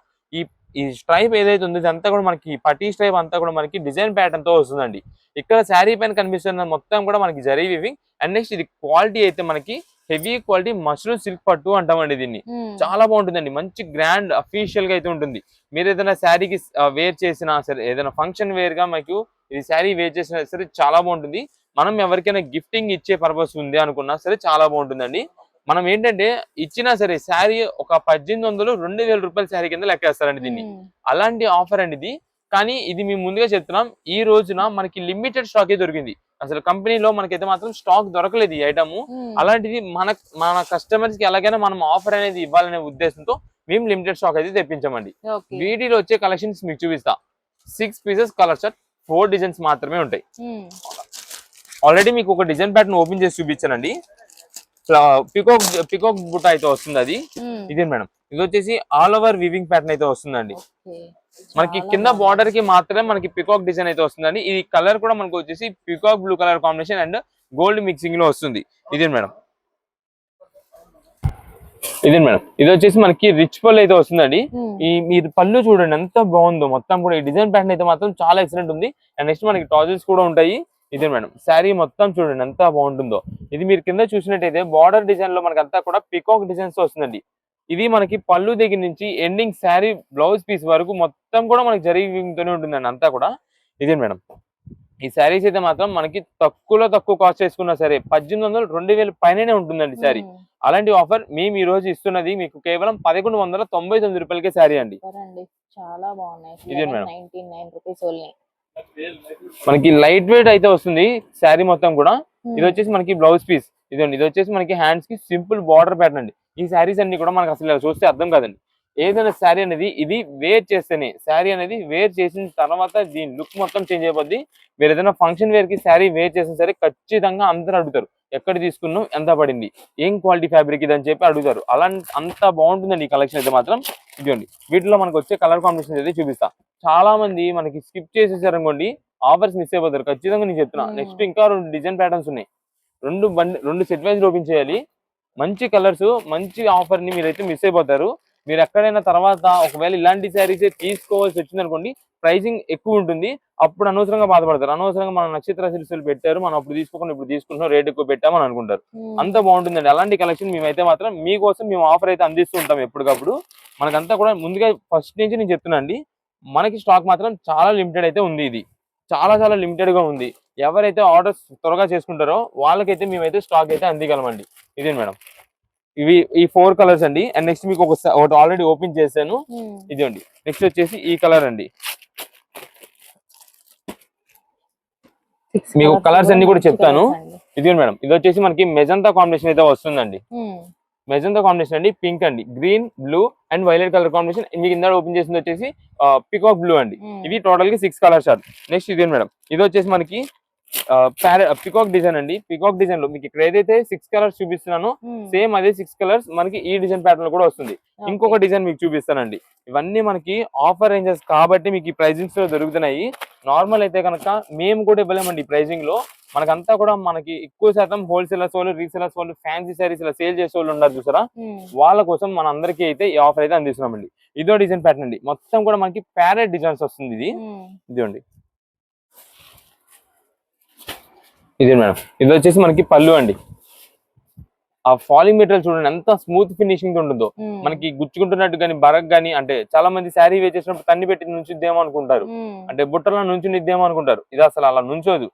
ఈ స్ట్రైప్ ఏదైతే ఉందో ఇదంతా కూడా మనకి పటీ స్ట్రైప్ అంతా కూడా మనకి డిజైన్ ప్యాటర్న్ తో వస్తుందండి. ఇక్కడ శారీ పైన కనిపిస్తున్న మొత్తం కూడా మనకి జరీ వీవింగ్. అండ్ నెక్స్ట్ ఇది క్వాలిటీ అయితే మనకి హెవీ క్వాలిటీ మష్రూమ్ సిల్క్ పట్టు అంటామండి దీన్ని. చాలా బాగుంటుందండి, మంచి గ్రాండ్ అఫీషియల్ గా అయితే ఉంటుంది. మీరు ఏదైనా శారీకి వేర్ చేసినా సరే, ఏదైనా ఫంక్షన్ వేర్ గా మీకు ఇది శారీ వేర్ చేసినా సరే చాలా బాగుంటుంది. మనం ఎవరికైనా గిఫ్టింగ్ ఇచ్చే పర్పస్ ఉంది అనుకున్నా సరే చాలా బాగుంటుందండి. మనం ఏంటంటే ఇచ్చినా సరే శారీ ఒక 1800, 2000 రూపాయల శారీ కింద లెక్కేస్తారండి దీన్ని. అలాంటి ఆఫర్ అండి ఇది. కానీ ఇది మేము ముందుగా చెప్తున్నాం, ఈ రోజున మనకి లిమిటెడ్ స్టాక్ దొరికింది. అసలు కంపెనీలో మనకైతే మాత్రం స్టాక్ దొరకలేదు ఈ ఐటమ్. అలాంటిది మన కస్టమర్స్ కి ఎలాగైనా మనం ఆఫర్ అనేది ఇవ్వాలనే ఉద్దేశంతో మేము లిమిటెడ్ స్టాక్ అయితే తెప్పించామండి. వీటిలో వచ్చే కలెక్షన్స్ మీకు చూపిస్తా. 6 పీసెస్ కలర్ షర్ట్, 4 డిజైన్స్ మాత్రమే ఉంటాయి. ఆల్రెడీ మీకు ఒక డిజైన్ ప్యాటర్న్ ఓపెన్ చేసి చూపించానండి. పికాక్ బుట్ట అయితే వస్తుంది అది. ఇదే మేడం, ఇది వచ్చేసి ఆల్ ఓవర్ వీవింగ్ ప్యాటర్న్ అయితే వస్తుందండి. మనకి కింద బార్డర్ కి మాత్రమే మనకి పికాక్ డిజైన్ అయితే వస్తుందండి. ఈ కలర్ కూడా మనకు వచ్చేసి peacock blue colour combination and gold mixing లో వస్తుంది. ఇదే మేడం, ఇది వచ్చేసి మనకి రిచ్ పళ్ళు అయితే వస్తుందండి. మీరు పళ్ళు చూడండి ఎంత బాగుందో. మొత్తం కూడా ఈ డిజైన్ ప్యాటర్న్ అయితే మాత్రం చాలా ఎక్సలెంట్ ఉంది. అండ్ నెక్స్ట్ మనకి టాజిల్స్ కూడా ఉంటాయి. ఇదే మేడం, శారీ మొత్తం చూడండి ఎంత బాగుంటుందో. ఇది మీరు కింద చూసినట్టయితే బార్డర్ డిజైన్ లో మనకి అంతా కూడా పికాక్ డిజైన్స్ వస్తుందండి. ఇది మనకి పళ్ళు దగ్గర నుంచి ఎండింగ్ శారీ బ్లౌజ్ పీస్ వరకు మొత్తం కూడా మనకి జరీ వీవింగ్ తోనే ఉంటుందండి అంతా కూడా. ఇదే మేడం, ఈ శారీస్ అయితే మాత్రం మనకి తక్కువ కాస్ట్ చేసుకున్నా సరే 1800 2000 పైననే ఉంటుందండి శారీ. అలాంటి ఆఫర్ మేము ఈ రోజు ఇస్తున్నది మీకు కేవలం 1199 రూపాయలకే శారీ అండి. చాలా బాగున్నాయి. ఇదే మేడం 99 రూపీస్ ఓన్లీ. మనకి లైట్ వెయిట్ అయితే వస్తుంది శారీ మొత్తం కూడా. ఇది వచ్చేసి మనకి బ్లౌజ్ పీస్ ఇదండి. ఇది వచ్చేసి మనకి హ్యాండ్స్ కి సింపుల్ బార్డర్ ప్యాటర్న్ అండి. ఈ శారీస్ అన్ని కూడా మనకి అసలు చూస్తే అర్థం కాదండి. ఏదైనా శారీ అనేది ఇది వేర్ చేస్తేనే, శారీ అనేది వేర్ చేసిన తర్వాత దీని లుక్ మొత్తం చేంజ్ అయిపోద్ది. మీరు ఏదైనా ఫంక్షన్ వేర్ కి శారీ వేర్ చేసిన సరే ఖచ్చితంగా అందరూ అడుగుతారు ఎక్కడ తీసుకున్నాం, ఎంత పడింది, ఏం క్వాలిటీ ఫ్యాబ్రిక్ ఇది అని చెప్పి అడుగుతారు. అంత బాగుంటుందండి ఈ కలెక్షన్ అయితే మాత్రం. ఇదిగోండి వీటిలో మనకు వచ్చే కలర్ కాంబినేషన్ అయితే చూపిస్తా. చాలా మంది మనకి స్కిప్ చేసేసారు అనుకోండి, ఆఫర్స్ మిస్ అయిపోతారు. ఖచ్చితంగా నేను చెప్తున్నా. నెక్స్ట్ ఇంకా 2 డిజైన్ ప్యాటర్న్స్ ఉన్నాయి. 2 సెట్ వైజ్ ఓపెన్ చేయాలి. మంచి కలర్స్, మంచి ఆఫర్ ని మీరైతే మిస్ అయిపోతారు. మీరు ఎక్కడైనా తర్వాత ఒకవేళ ఇలాంటి శారీస్ తీసుకోవాల్సి వచ్చింది అనుకోండి, ప్రైసింగ్ ఎక్కువ ఉంటుంది. అప్పుడు అనవసరంగా బాధపడతారు. అనవసరంగా మన నక్షత్ర సిల్క్స్ పెట్టారు, మనం అప్పుడు తీసుకోకుండా ఇప్పుడు తీసుకుంటున్నాం, రేట్ ఎక్కువ పెట్టామని అనుకుంటారు. అంత బాగుంటుందండి అలాంటి కలెక్షన్. మేమైతే మాత్రం మీకోసం మేము ఆఫర్ అయితే అందిస్తూ ఉంటాం ఎప్పటికప్పుడు. మనకంతా కూడా ముందుగా ఫస్ట్ నుంచి నేను చెప్తున్నా అండి, మనకి స్టాక్ మాత్రం చాలా లిమిటెడ్ అయితే ఉంది. ఇది చాలా లిమిటెడ్ గా ఉంది. ఎవరైతే ఆర్డర్స్ త్వరగా చేసుకుంటారో వాళ్ళకైతే మేమైతే స్టాక్ అయితే అందిగలమండి. ఇదే మేడం, ఇవి ఈ 4 కలర్స్ అండి. అండ్ నెక్స్ట్ మీకు ఒకటి ఆల్రెడీ ఓపెన్ చేశాను, ఇదండి. నెక్స్ట్ వచ్చేసి ఈ కలర్ అండి. మీకు కలర్స్ అన్ని కూడా చెప్తాను. ఇదిగోండి మేడం, ఇది వచ్చేసి మనకి మెజంతా కాంబినేషన్ అయితే వస్తుందండి. మెజంతా కాంబినేషన్ అండి, పింక్ అండి, green, blue and violet colour combination. మీకు ఇందా ఓపెన్ చేసింది వచ్చేసి పికాక్ బ్లూ అండి. ఇవి టోటల్ గా 6 కలర్స్. నెక్స్ట్ ఇదే మేడం, ఇది వచ్చేసి మనకి పికాక్ డిజైన్ అండి. పికాక్ డిజైన్ లో మీకు ఇక్కడ ఏదైతే 6 కలర్స్ చూపిస్తున్నానో సేమ్ అదే 6 కలర్స్ మనకి ఈ డిజైన్ ప్యాటర్న్ లో కూడా వస్తుంది. ఇంకొక డిజైన్ మీకు చూపిస్తానండి. ఇవన్నీ మనకి ఆఫర్ రేంజెస్ కాబట్టి మీకు ఈ ప్రైజింగ్స్ లో దొరుకుతున్నాయి. నార్మల్ అయితే కనుక మేము కూడా ఇవ్వలేమండి ఈ ప్రైజింగ్ లో. మనకంతా కూడా మనకి ఎక్కువ శాతం హోల్సేలర్స్ వాళ్ళు, రీసేలర్స్ వాళ్ళు, ఫ్యాన్సీ సారీస్ ఇలా సేల్ చేసే వాళ్ళు ఉన్నారు చూసారా, వాళ్ళ కోసం మన అందరికీ అయితే ఈ ఆఫర్ అయితే అందిస్తున్నామండి. ఇదో డిజైన్ ప్యాటర్న్ అండి. మొత్తం కూడా మనకి ప్యారెట్ డిజైన్స్ వస్తుంది. ఇదిగోండి, ఇదే మేడం. ఇది వచ్చేసి మనకి పళ్ళు అండి. ఆ ఫాలింగ్ మెటీరియల్ చూడండి ఎంత స్మూత్ ఫినిషింగ్ ఉంటుందో. మనకి గుచ్చుకుంటున్నట్టు కానీ బరక్ కానీ, అంటే చాలా మంది శారీ వే చేసినప్పుడు తన్ని పెట్టి నుంచిద్దేమో అనుకుంటారు, అంటే బుట్టలో నుంచునిద్దేమో అనుకుంటారు. ఇది అసలు అలా నుంచోదు.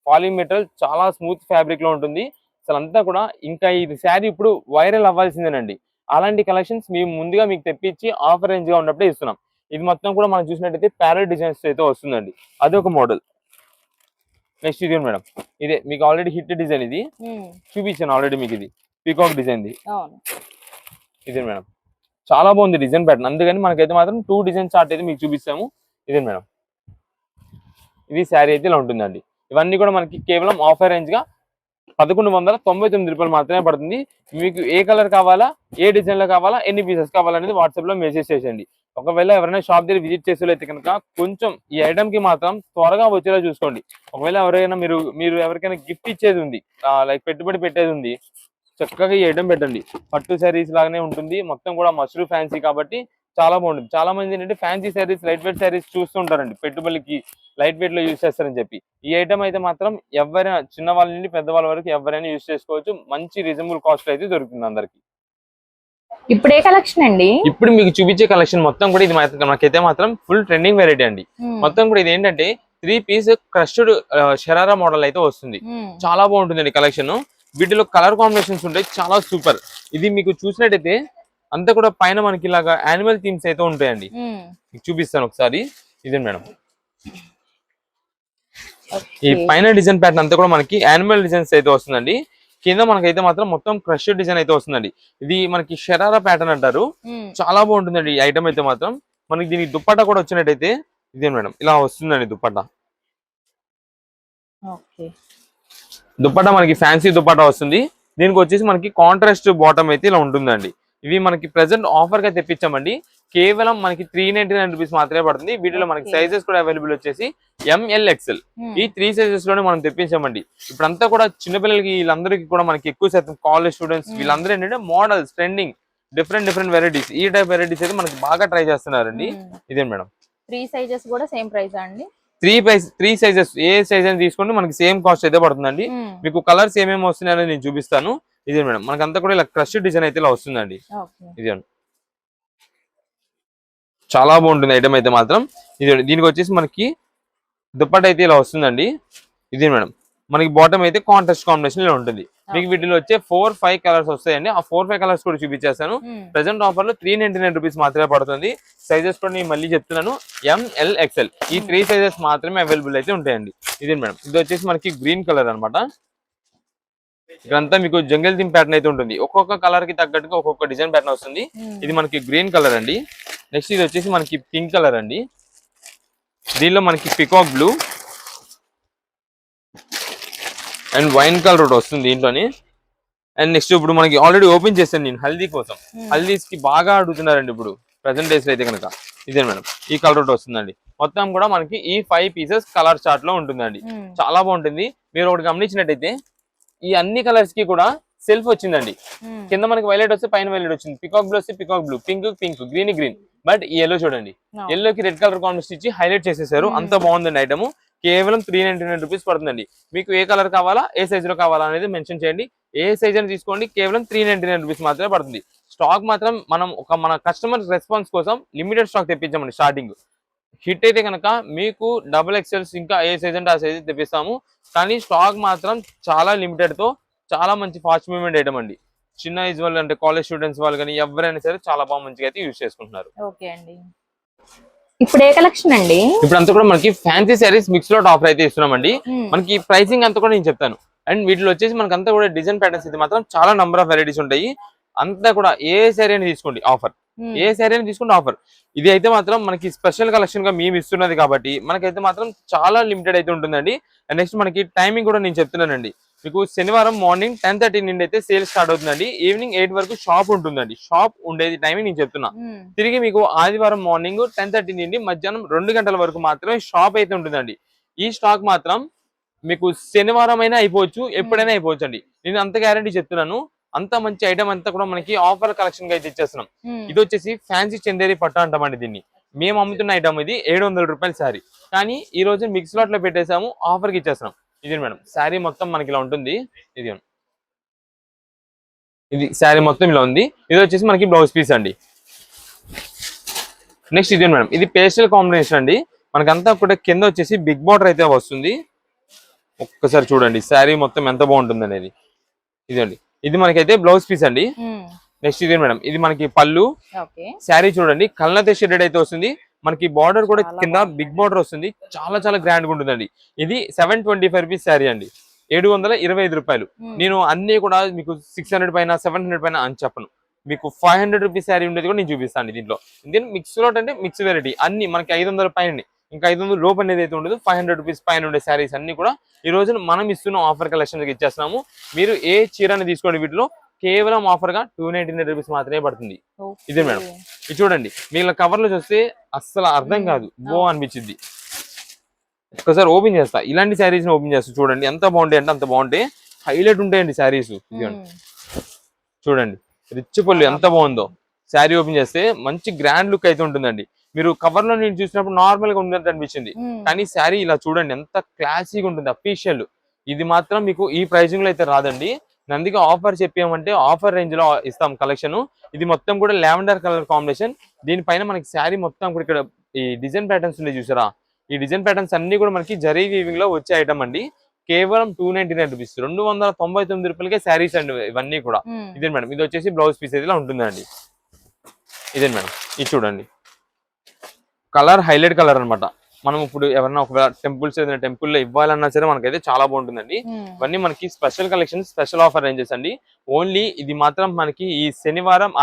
ఫాలింగ్ మెటీరియల్ చాలా స్మూత్ ఫ్యాబ్రిక్ లో ఉంటుంది. అసలు అంతా కూడా ఇంకా ఇది శారీ ఇప్పుడు వైరల్ అవ్వాల్సిందేనండి. అలాంటి కలెక్షన్స్ మేము ముందుగా మీకు తెప్పించి ఆఫర్ రేంజ్ గా ఉన్నప్పుడే ఇస్తున్నాం. ఇది మొత్తం కూడా మనం చూసినట్టయితే ప్యారెట్ డిజైన్స్ అయితే వస్తుందండి. అదొక మోడల్. నెక్స్ట్ ఇది మేడం, ఇదే మీకు ఆల్రెడీ హిట్ డిజైన్. ఇది చూపించాను ఆల్రెడీ మీకు. ఇది పీకాక్ డిజైన్. ఇదే మేడం, చాలా బాగుంది డిజైన్ ప్యాటర్న్. అందుకని మనకైతే మాత్రం 2 డిజైన్ చార్ట్ అయితే మీకు చూపిస్తాము. ఇదే మేడం, ఇది శారీ అయితే ఇలా ఉంటుందండి. ఇవన్నీ కూడా మనకి కేవలం ఆఫర్ రేంజ్ గా 1199 రూపాయలు మాత్రమే పడుతుంది. మీకు ఏ కలర్ కావాలా, ఏ డిజైన్ లో కావాలా, ఎన్ని పీసెస్ కావాలనేది వాట్సాప్ లో మెసేజ్ చేసేయండి. ఒకవేళ ఎవరైనా షాప్ దగ్గర విజిట్ చేసేవాళ్ళైతే కనుక కొంచెం ఈ ఐటమ్ కి మాత్రం త్వరగా వచ్చేలా చూసుకోండి. ఒకవేళ ఎవరైనా మీరు ఎవరికైనా గిఫ్ట్ ఇచ్చేది ఉంది, లైక్ పెట్టుబడి పెట్టేది ఉంది, చక్కగా ఈ ఐటమ్ పెట్టండి. పట్టు శారీస్ లాగానే ఉంటుంది. మొత్తం కూడా మష్రూ ఫ్యాన్సీ కాబట్టి చాలా బాగుంటుంది. చాలా మంది ఏంటంటే fancy saris, light weight saris చూస్తుంటారండి, పెట్టుబడికి లైట్ వెయిట్ లో యూజ్ చేస్తారని చెప్పి. ఈ ఐటమ్ అయితే మాత్రం ఎవరైనా, చిన్న వాళ్ళ నుండి పెద్దవాళ్ళ వరకు ఎవరైనా యూజ్ చేసుకోవచ్చు. మంచి రీజనబుల్ కాస్ట్ అయితే దొరుకుతుంది అందరికి. ఇప్పుడు ఏ కలెక్షన్ అండి? ఇప్పుడు మీకు చూపించే కలెక్షన్ మొత్తం కూడా ఇది మనకైతే మాత్రం ఫుల్ ట్రెండింగ్ వెరైటీ అండి. మొత్తం కూడా ఇది ఏంటంటే 3 పీస్ క్రష్డ్ షరారా మోడల్ అయితే వస్తుంది. చాలా బాగుంటుందండి కలెక్షన్. వీటిలో కలర్ కాంబినేషన్స్ ఉంటాయి, చాలా సూపర్. ఇది మీకు చూసినట్టయితే అంతా కూడా పైన మనకి ఇలాగా యానిమల్ థీమ్స్ అయితే ఉంటాయండి. చూపిస్తాను ఒకసారి. ఇదే మేడం, ఈ పైన డిజైన్ ప్యాటర్న్ అంతా కూడా మనకి యానిమల్ డిజైన్స్ అయితే వస్తుందండి. కింద మనకైతే మాత్రం మొత్తం క్రష్ డిజైన్ అయితే వస్తుందండి. ఇది మనకి షరారా ప్యాటర్న్ అంటారు. చాలా బాగుంటుందండి ఈ ఐటమ్ అయితే మాత్రం. మనకి దీనికి దుప్పట్టా కూడా వచ్చినట్టయితే ఇదే మేడం, ఇలా వస్తుందండి దుప్పట్టా. దుప్పట్టా మనకి ఫ్యాన్సీ దుప్పట్టా వస్తుంది. దీనికి వచ్చేసి మనకి కాంట్రాస్ట్ బాటమ్ అయితే ఇలా ఉంటుందండి. ఇవి మనకి ప్రెసెంట్ ఆఫర్ గా తెప్పించామండి. కేవలం మనకి 399 రూపీస్ మాత్రమే పడుతుంది. వీటిలో మనకి సైజెస్ కూడా అవైలబుల్ వచ్చేసి ML XL. ఈ 3 సైజెస్ లోనే మనం తెప్పించామండి. ఇప్పుడంతా కూడా చిన్నపిల్లలకి వీళ్ళందరికీ కూడా మనకి ఎక్కువ శాతం కాలేజ్ స్టూడెంట్స్ వీళ్ళందరూ ఏంటంటే మోడల్స్, ట్రెండింగ్, డిఫరెంట్ వెరైటీస్, ఈ టైప్ వెరైటీస్ అయితే మనకి బాగా ట్రై చేస్తున్నారండి. ఇదే మేడం, 3 సైజెస్ కూడా సేమ్ ప్రైస్ అండి. 3 సైజెస్, ఏ సైజ్ అని తీసుకోండి మనకి సేమ్ కాస్ట్ అయితే పడుతుందండి. మీకు కలర్స్ ఏమేమి వస్తున్నాయో నేను చూపిస్తాను. ఇదే మేడం, మనకంతా కూడా ఇలా క్రష్ డిజైన్ అయితే ఇలా వస్తుందండి. ఇదే చాలా బాగుంటుంది ఐటమ్ అయితే మాత్రం. ఇది దీనికి వచ్చేసి మనకి దుప్పటి అయితే ఇలా వస్తుందండి. ఇది మేడం మనకి బాటమ్ అయితే కాంట్రాస్ట్ కాంబినేషన్ ఇలా ఉంటుంది. మీకు వీటిలో వచ్చే 4-5 కలర్స్ వస్తాయండి. ఆ 4-5 కలర్స్ కూడా చూపించేస్తాను. ప్రెసెంట్ ఆఫర్ లో 399 రూపీస్ మాత్రమే పడుతుంది. సైజెస్ కూడా నేను మళ్ళీ చెప్తున్నాను, ML XL ఈ 3 సైజెస్ మాత్రమే అవైలబుల్ అయితే ఉంటాయండి. ఇది మేడం ఇది వచ్చేసి మనకి గ్రీన్ కలర్ అనమాట. ఇక్కడంతా మీకు జంగల్ థీమ్ ప్యాటర్న్ అయితే ఉంటుంది. ఒక్కొక్క కలర్ కి తగ్గట్టుగా ఒక్కొక్క డిజైన్ ప్యాటర్న్ వస్తుంది. ఇది మనకి గ్రీన్ కలర్ అండి. నెక్స్ట్ ఇది వచ్చేసి మనకి పింక్ కలర్ అండి. దీనిలో మనకి peacock blue and wine colour ఒకటి వస్తుంది దీంట్లోని. అండ్ నెక్స్ట్ ఇప్పుడు మనకి ఆల్రెడీ ఓపెన్ చేశాను నేను హల్దీ కోసం. హల్దీస్ కి బాగా అడుగుతున్నారండి ఇప్పుడు ప్రెసెంట్ డేస్ లో అయితే కనుక. ఇదే మేడం ఈ కలర్ ఒకటి వస్తుందండి. మొత్తం కూడా మనకి ఈ 5 పీసెస్ కలర్ చార్ట్ లో ఉంటుందండి. చాలా బాగుంటుంది. మీరు ఒకటి గమనించినట్టయితే ఈ అన్ని కలర్స్ కి కూడా సెల్ఫ్ వచ్చిందండి. కింద మనకి వైలెట్ వస్తే పైన వైలెట్ వచ్చింది, పికాక్ బ్లూ వస్తే peacock blue, pink pink, green green. But ఈ ఎల్లో చూడండి, ఎల్లో కి రెడ్ కలర్ కాంబినేషన్ ఇచ్చి హైలైట్ చేసేసారు. అంత బాగుందండి ఐటమ్. కేవలం 399 రూపీస్ పడుతుందండి. మీకు ఏ కలర్ కావాలా, ఏ సైజ్ లో కావాలా అనేది మెన్షన్ చేయండి. ఏ సైజ్ అని తీసుకోండి, కేవలం 399 రూపీస్ మాత్రమే పడుతుంది. స్టాక్ మాత్రం మనం మన కస్టమర్ రెస్పాన్స్ కోసం లిమిటెడ్ స్టాక్ తెప్పించామండి. స్టార్టింగ్ హిట్ అయితే కనుక మీకు XXL ఇంకా ఏ సైజ్ అంటే ఆ సైజ్ తెప్పిస్తాము. కానీ స్టాక్ మాత్రం చాలా లిమిటెడ్ తో చాలా మంచి ఫాస్ట్ మూవ్మెంట్ ఐటమ్ అండి. చిన్న ఏజ్ వాళ్ళు అంటే కాలేజ్ స్టూడెంట్స్ వాళ్ళు కానీ ఎవరైనా సరే చాలా బాగా మంచిగా అయితే యూజ్ చేసుకుంటున్నారు. ఓకే అండి. ఇప్పుడు ఏ కలెక్షన్ అండి? ఇప్పుడు అంతా కూడా మనకి fancy saris mix lot offer అయితే ఇస్తున్నామండి. మనకి ప్రైసింగ్ అంతా కూడా నేను చెప్తాను. అండ్ వీటిలో వచ్చేసి మనకి అంతా కూడా డిజైన్ ప్యాటర్న్స్ అయితే మాత్రం చాలా నంబర్ ఆఫ్ వెరైటీస్ ఉంటాయి. అంతా కూడా ఏ సారీ అని తీసుకోండి ఆఫర్, ఏ సారీ అని తీసుకోండి ఆఫర్. ఇది అయితే మాత్రం మనకి స్పెషల్ కలెక్షన్ గా మేము ఇస్తున్నది కాబట్టి మనకైతే మాత్రం చాలా లిమిటెడ్ అయితే ఉంటుందండి. అండ్ నెక్స్ట్ మనకి టైమింగ్ కూడా నేను చెప్తున్నానండి. మీకు శనివారం మార్నింగ్ 10:30 నుండి అయితే సేల్ స్టార్ట్ అవుతుందండి. ఈవినింగ్ 8 వరకు షాప్ ఉంటుందండి. షాప్ ఉండేది టైమింగ్ నేను చెప్తున్నా. తిరిగి మీకు ఆదివారం మార్నింగ్ 10:30 నుండి మధ్యాహ్నం 2 గంటల వరకు మాత్రమే షాప్ అయితే ఉంటుందండి. ఈ స్టాక్ మాత్రం మీకు శనివారం అయినా అయిపోవచ్చు, ఎప్పుడైనా అయిపోవచ్చు అండి. నేను అంత గ్యారంటీ చెప్తున్నాను. అంత మంచి ఐటమ్ అంతా కూడా మనకి ఆఫర్ కలెక్షన్ గా అయితే ఇచ్చేస్తున్నాం. ఇది వచ్చేసి ఫ్యాన్సీ చందేరి పట్టు అంటామండి దీన్ని. మేము అమ్ముతున్న ఐటమ్ ఇది 700 రూపాయల శారీ. కానీ ఈ రోజు మిక్స్ లాట్ లో పెట్టేసాము, ఆఫర్ కి ఇచ్చేస్తున్నాం. ఇది మేడం శారీ మొత్తం మనకి ఇలా ఉంటుంది. ఇది శారీ మొత్తం ఇలా ఉంది. ఇది వచ్చేసి మనకి బ్లౌజ్ పీస్ అండి. నెక్స్ట్ ఇది మేడం ఇది పేస్టల్ కాంబినేషన్ అండి. మనకంతా కూడా కింద వచ్చేసి బిగ్ బార్డర్ అయితే వస్తుంది. ఒక్కసారి చూడండి శారీ మొత్తం ఎంత బాగుంటుంది అనేది. ఇదండి ఇది మనకైతే బ్లౌజ్ పీస్ అండి. నెక్స్ట్ ఇది మేడం ఇది మనకి పళ్ళు. శారీ చూడండి కల్నతే షేడెడ్ అయితే వస్తుంది. మనకి బార్డర్ కూడా కింద బిగ్ బార్డర్ వస్తుంది. చాలా చాలా గ్రాండ్ గా ఉంటుందండి. ఇది 725 రూపీస్ శారీ అండి, 725 రూపాయలు. నేను అన్ని కూడా మీకు 600 పైన 700 పైన అని చెప్పను. మీకు 500 రూపీస్ శారీ ఉండేది కూడా నేను చూపిస్తాను దీంట్లో. దీని మిక్స్ లోట్ అంటే మిక్స్ వెరైటీ అన్ని మనకి 500 పైన, ఇంకా 500 లోపు అనేది అయితే ఉండదు. 500 రూపీస్ పైన ఉండే శారీస్ అన్ని కూడా ఈ రోజు మనం ఇస్తున్న ఆఫర్ కలెక్షన్ ఇచ్చేస్తున్నాము. మీరు ఏ చీరని తీసుకోండి వీటిలో కేవలం ఆఫర్ గా 299 రూపీస్ మాత్రమే పడుతుంది. ఇదే మేడం ఇది చూడండి మీకు కవర్ లో చూస్తే అస్సలు అర్థం కాదు, బో అనిపించింది. ఒకసారి ఓపెన్ చేస్తా, ఇలాంటి శారీస్ ఓపెన్ చేస్తా చూడండి ఎంత బాగుంటాయి అంటే అంత బాగుంటాయి. హైలైట్ ఉంటాయండి శారీస్. చూడండి రిచ్ పళ్ళు ఎంత బాగుందో. శారీ ఓపెన్ చేస్తే మంచి గ్రాండ్ లుక్ అయితే ఉంటుందండి. మీరు కవర్ లో నేను చూసినప్పుడు నార్మల్ గా ఉందని అనిపించింది, కానీ శారీ ఇలా చూడండి ఎంత క్లాసీగా ఉంటుంది, అఫీషియల్. ఇది మాత్రం మీకు ఈ ప్రైసింగ్ లో అయితే రాదండి. అందుకే ఆఫర్ చెప్పామంటే ఆఫర్ రేంజ్ లో ఇస్తాం కలెక్షన్. ఇది మొత్తం కూడా లావెండర్ కలర్ కాంబినేషన్. దీనిపైన మనకి శారీ మొత్తం కూడా ఇక్కడ ఈ డిజైన్ ప్యాటర్న్స్ ఉన్నాయి చూసారా, ఈ డిజైన్ ప్యాటర్న్స్ అన్ని కూడా మనకి జరీ వీవింగ్ లో వచ్చే ఐటమ్ అండి. కేవలం 299 రూపీస్, 299 రూపాయలకే శారీస్ అండి ఇవన్నీ కూడా. ఇదే మేడం ఇది వచ్చేసి బ్లౌజ్ పీస్ ఇలా ఉంటుందండి. ఇదే మేడం ఇది చూడండి కలర్ హైలైట్ కలర్ అనమాట. మనం ఇప్పుడు ఎవరైనా ఒకవేళ టెంపుల్స్ ఏదైనా టెంపుల్లో ఇవ్వాలన్నా సరే మనకైతే చాలా బాగుంటుందండి. ఇవన్నీ మనకి special collection, special offer ranges అండి. ఓన్లీ ఇది మాత్రం మనకి ఈ శనివారం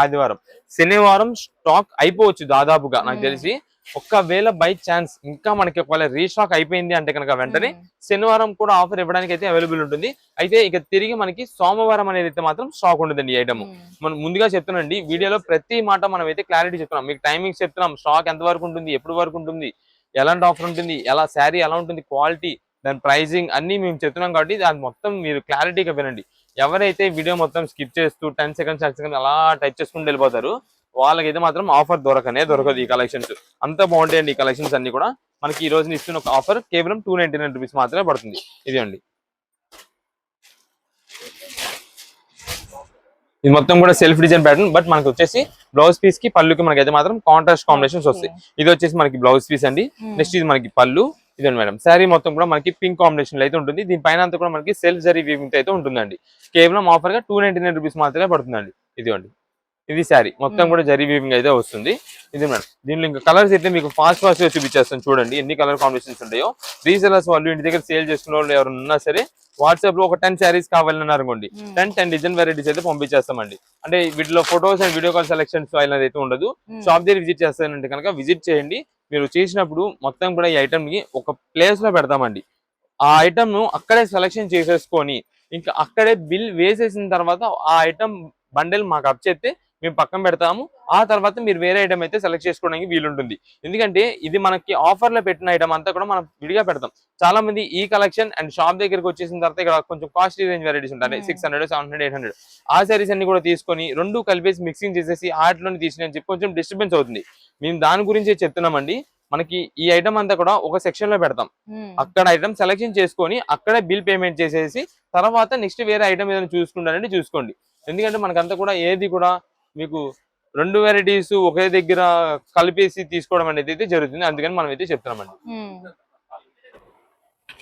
శనివారం స్టాక్ అయిపోవచ్చు దాదాపుగా నాకు తెలిసి. ఒక్కవేళ బై ఛాన్స్ ఇంకా మనకి ఒకవేళ రీస్టాక్ అయిపోయింది అంటే కనుక వెంటనే శనివారం కూడా ఆఫర్ ఇవ్వడానికి అయితే అవైలబుల్ ఉంటుంది. అయితే ఇక తిరిగి మనకి సోమవారం అనేది అయితే మాత్రం స్టాక్ ఉంటుందండి ఈ ఐటమ్. మనం ముందుగా చెప్తున్నాండి వీడియోలో ప్రతి మాట మనం అయితే క్లారిటీ చెప్తున్నాం, మీకు టైమింగ్స్ చెప్తున్నాం, స్టాక్ ఎంత వరకు ఉంటుంది, ఎప్పుడు వరకు ఉంటుంది, ఎలాంటి ఆఫర్ ఉంటుంది, ఎలా శారీ ఎలా ఉంటుంది, క్వాలిటీ, దాని ప్రైజింగ్ అన్ని మేము చెప్తున్నాం కాబట్టి దాని మొత్తం మీరు క్లారిటీగా వినండి. ఎవరైతే వీడియో మొత్తం స్కిప్ చేస్తూ 10 సెకండ్స్ అలా టచ్ చేసుకుంటూ వెళ్ళిపోతారు వాళ్ళకైతే మాత్రం ఆఫర్ దొరకదు. ఈ కలెక్షన్స్ అంత బాగుంటాయండి. ఈ కలెక్షన్స్ అన్ని కూడా మనకి ఈ రోజు ఇస్తున్న ఒక ఆఫర్ కేవలం 299 రూపీస్ మాత్రమే పడుతుంది. ఇది అండి ఇది మొత్తం కూడా సెల్ఫ్ డిజైన్ ప్యాటర్న్. బట్ మనకి వచ్చేసి బ్లౌజ్ పీస్ కి పళ్ళుకి మనకైతే మాత్రం కాంట్రాస్ట్ కాంబినేషన్స్ వస్తాయి. ఇది వచ్చేసి మనకి బ్లౌజ్ పీస్ అండి. నెక్స్ట్ ఇది మనకి పళ్ళు, ఇదండి మేడం. శారీ మొత్తం కూడా మనకి పింక్ కాంబినేషన్ లో అయితే ఉంటుంది. దీనిపైన అంతా కూడా మనకి సెల్ఫ్ జరీ వీవింగ్ అయితే ఉంటుందండి. కేవలం ఆఫర్ గా 299 రూపీస్ మాత్రమే పడుతుందండి. ఇదిగోండి, ఇది శారీ మొత్తం కూడా జరీ వీవింగ్ అయితే వస్తుంది. ఇది మేడం. దీనిలో ఇంకా కలర్స్ అయితే మీకు ఫాస్ట్ గా చూపించేస్తాను చూడండి ఎన్ని కలర్ కాంబినేషన్స్ ఉంటాయో. రీసెలర్స్ వాళ్ళు ఇంటి దగ్గర సేల్ చేసుకున్న వాళ్ళు ఎవరు ఉన్నా సరే వాట్సాప్ లో ఒక 10 శారీస్ కావాలన్నారు అనుకోండి, 10 డిజైన్ వెరైటీస్ అయితే పంపించేస్తామండి. అంటే వీటిలో photos and video call selections అనేది అయితే ఉండదు. షాప్ దగ్గర విజిట్ చేస్తానంటే కనుక విజిట్ చేయండి. మీరు చేసినప్పుడు మొత్తం కూడా ఈ ఐటమ్ ని ఒక ప్లేస్ లో పెడతామండి. ఆ ఐటమ్ ను అక్కడే సెలెక్షన్ చేసేసుకొని ఇంకా అక్కడే బిల్ వేసేసిన తర్వాత ఆ ఐటమ్ బండిల్ మాకు అప్ చేస్తే మేము పక్కన పెడతాము. ఆ తర్వాత మీరు వేరే ఐటమ్ అయితే సెలెక్ట్ చేసుకోవడానికి వీలుంటుంది. ఎందుకంటే ఇది మనకి ఆఫర్ లో పెట్టిన ఐటమ్ అంతా కూడా మనం విడిగా పెడతాం. చాలా మంది ఈ కలెక్షన్ అండ్ షాప్ దగ్గరికి వచ్చేసిన తర్వాత ఇక్కడ కొంచెం కాస్ట్లీ రేంజ్ వెరైటీస్ ఉంటాయి, 600, 700, 800 ఆ సారీస్ అన్ని కూడా తీసుకొని రెండు కలిపేసి మిక్సింగ్ చేసేసి ఆటలోని తీసుకుని చెప్పి కొంచెం డిస్టర్బెన్స్ అవుతుంది. మేము దాని గురించి చెప్తున్నామండి. మనకి ఈ ఐటమ్ అంతా కూడా ఒక సెక్షన్ లో పెడతాం. అక్కడ ఐటమ్ సెలెక్షన్ చేసుకొని అక్కడే బిల్ పేమెంట్ చేసేసి తర్వాత నెక్స్ట్ వేరే ఐటమ్ ఏదైనా చూసుకుంటానండి చూసుకోండి. ఎందుకంటే మనకంతా కూడా ఏది కూడా మీకు రెండు వెరైటీస్ ఒకే దగ్గర కలిపేసి తీసుకోవడం అనేది అయితే జరుగుతుంది. అందుకని మనం అయితే చెప్తున్నామండి.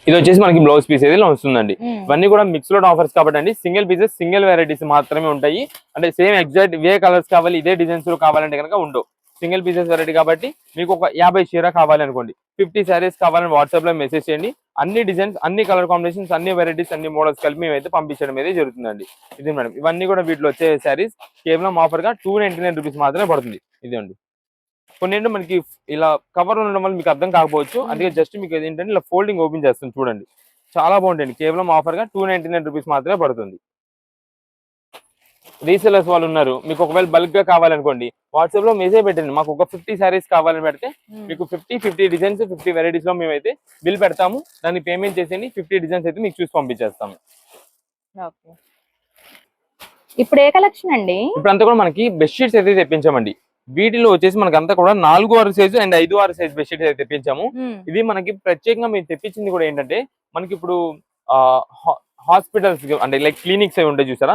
ఇది వచ్చేసి మనకి బ్లౌజ్ పీస్ అయితే వస్తుందండి. ఇవన్నీ కూడా మిక్స్ లోడ్ ఆఫర్స్ కాబట్టి అండి సింగిల్ పీసెస్ సింగిల్ వెరైటీస్ మాత్రమే ఉంటాయి. అంటే సేమ్ ఎగ్జాక్ట్ ఇవే కలర్స్ కావాలి ఇదే డిజైన్స్ కావాలంటే కనుక ఉండవు. సింగిల్ పీసెస్ వెరైటీ కాబట్టి మీకు ఒక 50 చీర కావాలి అనుకోండి, 50 శారీస్ కావాలని వాట్సాప్ లో మెసేజ్ చేయండి. అన్ని డిజైన్స్ అన్ని కలర్ కాంబినేషన్స్ అన్ని వెరైటీస్ అన్ని మోడల్స్ కలిపి మేము అయితే పంపించడం అయితే జరుగుతుందండి. ఇది మేడం. ఇవన్నీ కూడా వీటిలో వచ్చే శారీస్ కేవలం ఆఫర్ గా 299 రూపీస్ మాత్రమే పడుతుంది. ఇదండి. కొన్ని ఏంటంటే మనకి ఇలా కవర్ ఉండడం వల్ల మీకు అర్థం కాకపోవచ్చు. అందుకే జస్ట్ మీకు ఏంటంటే ఇలా ఫోల్డింగ్ ఓపెన్ చేస్తుంది చూడండి. చాలా బాగుంటుంది. కేవలం ఆఫర్ గా 299 రూపీస్ మాత్రమే పడుతుంది. రీసెలర్స్ వాళ్ళు ఉన్నారు, మీకు ఒకవేళ బల్క్ గా కావాలనుకోండి వాట్సాప్ లో మెసేజ్ పెట్టండి. మాకు ఒక 50 శారీస్ కావాలని పెడితే మీకు 50 డిజైన్స్ 50 వెరైటీస్ లో మేమైతే బిల్ పెడతాము. దాన్ని పేమెంట్ చేసేయండి. 50 డిజైన్స్ అయితే మీకు చూసి పంపించేస్తాము. ఇప్పుడు ఏ కలెక్షన్ అండి? ఇప్పుడు అంతా కూడా మనకి బెడ్షీట్స్ అయితే తెప్పించామండి. వీటిలో వచ్చేసి మనకి అంతా కూడా 4/6 సైజు అండ్ 5/6 సైజ్ బెడ్షీట్స్ అయితే తెప్పించాము. ఇది మనకి ప్రత్యేకంగా మేము తెప్పించింది కూడా ఏంటంటే మనకి ఇప్పుడు హాస్పిటల్స్ అంటే లైక్ క్లినిక్స్ అవి ఉంటాయి చూసారా,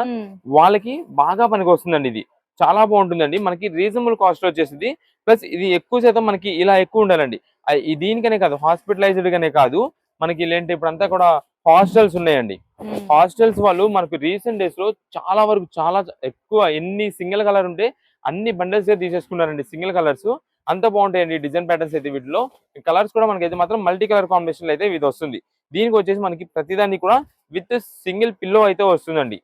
వాళ్ళకి బాగా పనికి వస్తుందండి. ఇది చాలా బాగుంటుందండి. మనకి రీజనబుల్ కాస్ట్ వచ్చేసింది. ప్లస్ ఇది ఎక్కువ శాతం మనకి ఇలా ఎక్కువ ఉండాలండి. దీనికనే కాదు హాస్పిటలైజ్డ్ గానే కాదు మనకి ఇలాంటి ఇప్పుడు అంతా కూడా హాస్టల్స్ ఉన్నాయండి. హాస్టల్స్ వాళ్ళు మనకు రీసెంట్ డేస్ లో చాలా వరకు చాలా ఎక్కువ ఎన్ని సింగిల్ కలర్ ఉంటే అన్ని బండల్స్ తీసేసుకున్నారండి. సింగిల్ కలర్స్ అంత బాగుంటాయండి. డిజైన్ ప్యాటర్న్స్ అయితే వీటిలో కలర్స్ కూడా మనకైతే మాత్రం మల్టీ కలర్ కాంబినేషన్ అయితే ఇది వస్తుంది. దీనికి వచ్చేసి మనకి ప్రతిదాన్ని కూడా విత్ సింగిల్ పిల్లో అయితే వస్తుందండి.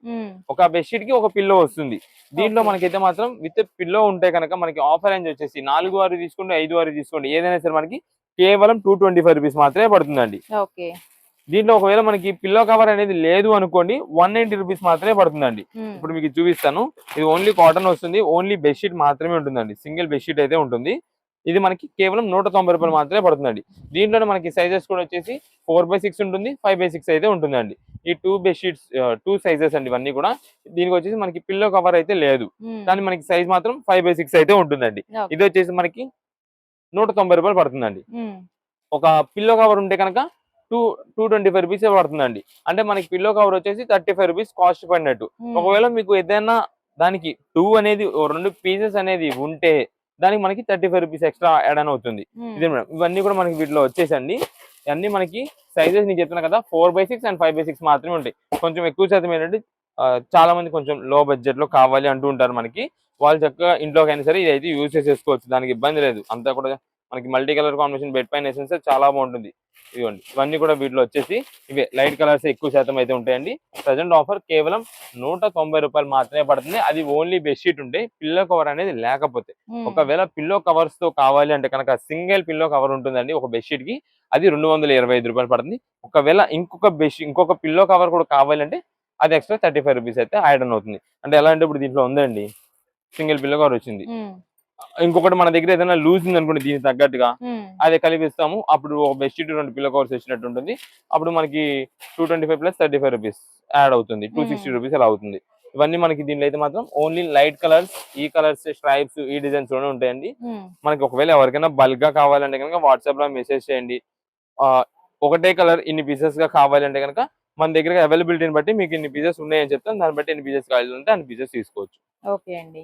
ఒక బెడ్షీట్ కి ఒక పిల్లో వస్తుంది. దీంట్లో మనకైతే మాత్రం విత్ పిల్లో ఉంటే కనుక మనకి ఆఫర్ రేంజ్ వచ్చేసి 4/6 తీసుకోండి 5/6 తీసుకోండి ఏదైనా సరే మనకి కేవలం 225 రూపీస్ మాత్రమే పడుతుందండి. దీంట్లో ఒకవేళ మనకి పిల్లో కవర్ అనేది లేదు అనుకోండి 190 రూపీస్ మాత్రమే పడుతుందండి. ఇప్పుడు మీకు చూపిస్తాను. ఇది ఓన్లీ కాటన్ వస్తుంది. ఓన్లీ బెడ్షీట్ మాత్రమే ఉంటుందండి. సింగిల్ బెడ్షీట్ అయితే ఉంటుంది. ఇది మనకి కేవలం 190 రూపాయలు మాత్రమే పడుతుందండి. దీంట్లోనే మనకి సైజెస్ కూడా వచ్చేసి 4/6 ఉంటుంది, 5/6 అయితే ఉంటుందండి. ఈ 2 బెడ్షీట్స్ 2 సైజెస్ అండి ఇవన్నీ కూడా. దీనికి వచ్చేసి మనకి పిల్లో కవర్ అయితే లేదు, కానీ మనకి సైజ్ మాత్రం 5/6 అయితే ఉంటుందండి. ఇది వచ్చేసి మనకి 190 రూపాయలు పడుతుందండి. ఒక పిల్లో కవర్ ఉంటే కనుక 225 రూపీస్ పడుతుందండి. అంటే మనకి పిల్లో కవర్ వచ్చేసి 35 రూపీస్ కాస్ట్ పడినట్టు. ఒకవేళ మీకు ఏదైనా దానికి 2 అనేది 2 పీసెస్ అనేది ఉంటే దానికి మనకి 35 రూపీస్ ఎక్స్ట్రా యాడ్ అని అవుతుంది. ఇదే మేడం. ఇవన్నీ కూడా మనకి వీటిలో వచ్చేసండి. అన్ని మనకి సైజెస్ నేను చెప్తున్నా కదా 4/6 అండ్ 5/6 మాత్రమే ఉంటాయి. కొంచెం ఎక్కువ శాతం ఏంటంటే చాలా మంది కొంచెం లో బడ్జెట్ లో కావాలి అంటూ ఉంటారు. మనకి వాళ్ళు చక్కగా ఇంట్లోకైనా సరే ఇది అయితే యూజ్ చేసేసుకోవచ్చు. దానికి ఇబ్బంది లేదు. అంతా కూడా మనకి మల్టీ కలర్ కాంబినేషన్ బెడ్ పైన వేసేస్తే చాలా బాగుంటుంది. ఇదిగోండి. ఇవన్నీ కూడా వీటిలో వచ్చేసి ఇవే లైట్ కలర్స్ ఎక్కువ శాతం అయితే ఉంటాయండి. ప్రజెంట్ ఆఫర్ కేవలం 190 రూపాయలు మాత్రమే పడుతుంది. అది ఓన్లీ బెడ్షీట్ ఉంటే పిల్లో కవర్ అనేది లేకపోతే. ఒకవేళ పిల్లో కవర్స్ తో కావాలి అంటే కనుక సింగిల్ పిల్లో కవర్ ఉంటుందండి ఒక బెడ్షీట్ కి, అది 225 రూపాయలు పడుతుంది. ఒకవేళ ఇంకొక పిల్లో కవర్ కూడా కావాలంటే అది ఎక్స్ట్రా 35 రూపీస్ అయితే యాడ్ ఆన్ అవుతుంది. అంటే ఎలా అంటే ఇప్పుడు దీంట్లో ఉందండి సింగిల్ పిల్లో కవర్ వచ్చింది, ఇంకొకటి మన దగ్గర ఏదైనా లూజ్ ఉంది అనుకోండి దీనికి తగ్గట్టుగా అదే కలిపిస్తాము. అప్పుడు ఒక బెడ్షీట్ 2 పిల్లో కవర్స్ వచ్చినట్టు ఉంటుంది. అప్పుడు మనకి 225 ప్లస్ 35 రూపీస్ యాడ్ అవుతుంది. 260 రూపీస్ అలా అవుతుంది. ఇవన్నీ మనకి దీనిలో అయితే మాత్రం ఓన్లీ లైట్ కలర్స్, ఈ కలర్స్, స్ట్రైప్స్, ఈ డిజైన్స్ లోనే ఉంటాయండి. మనకి ఒకవేళ ఎవరికైనా బల్క్ గా కావాలంటే కనుక వాట్సాప్ లో మెసేజ్ చేయండి. ఒకటే కలర్ ఇన్ని పీసెస్ గా కావాలంటే కనుక మన దగ్గర అవైలబిలిటీని బట్టి మీకు ఇన్ని పీసెస్ ఉన్నాయని చెప్తాను. దాన్ని బట్టి ఎన్ని పీసెస్ కావాలంటే అన్ని పీసెస్ తీసుకోవచ్చు. ఓకే అండి.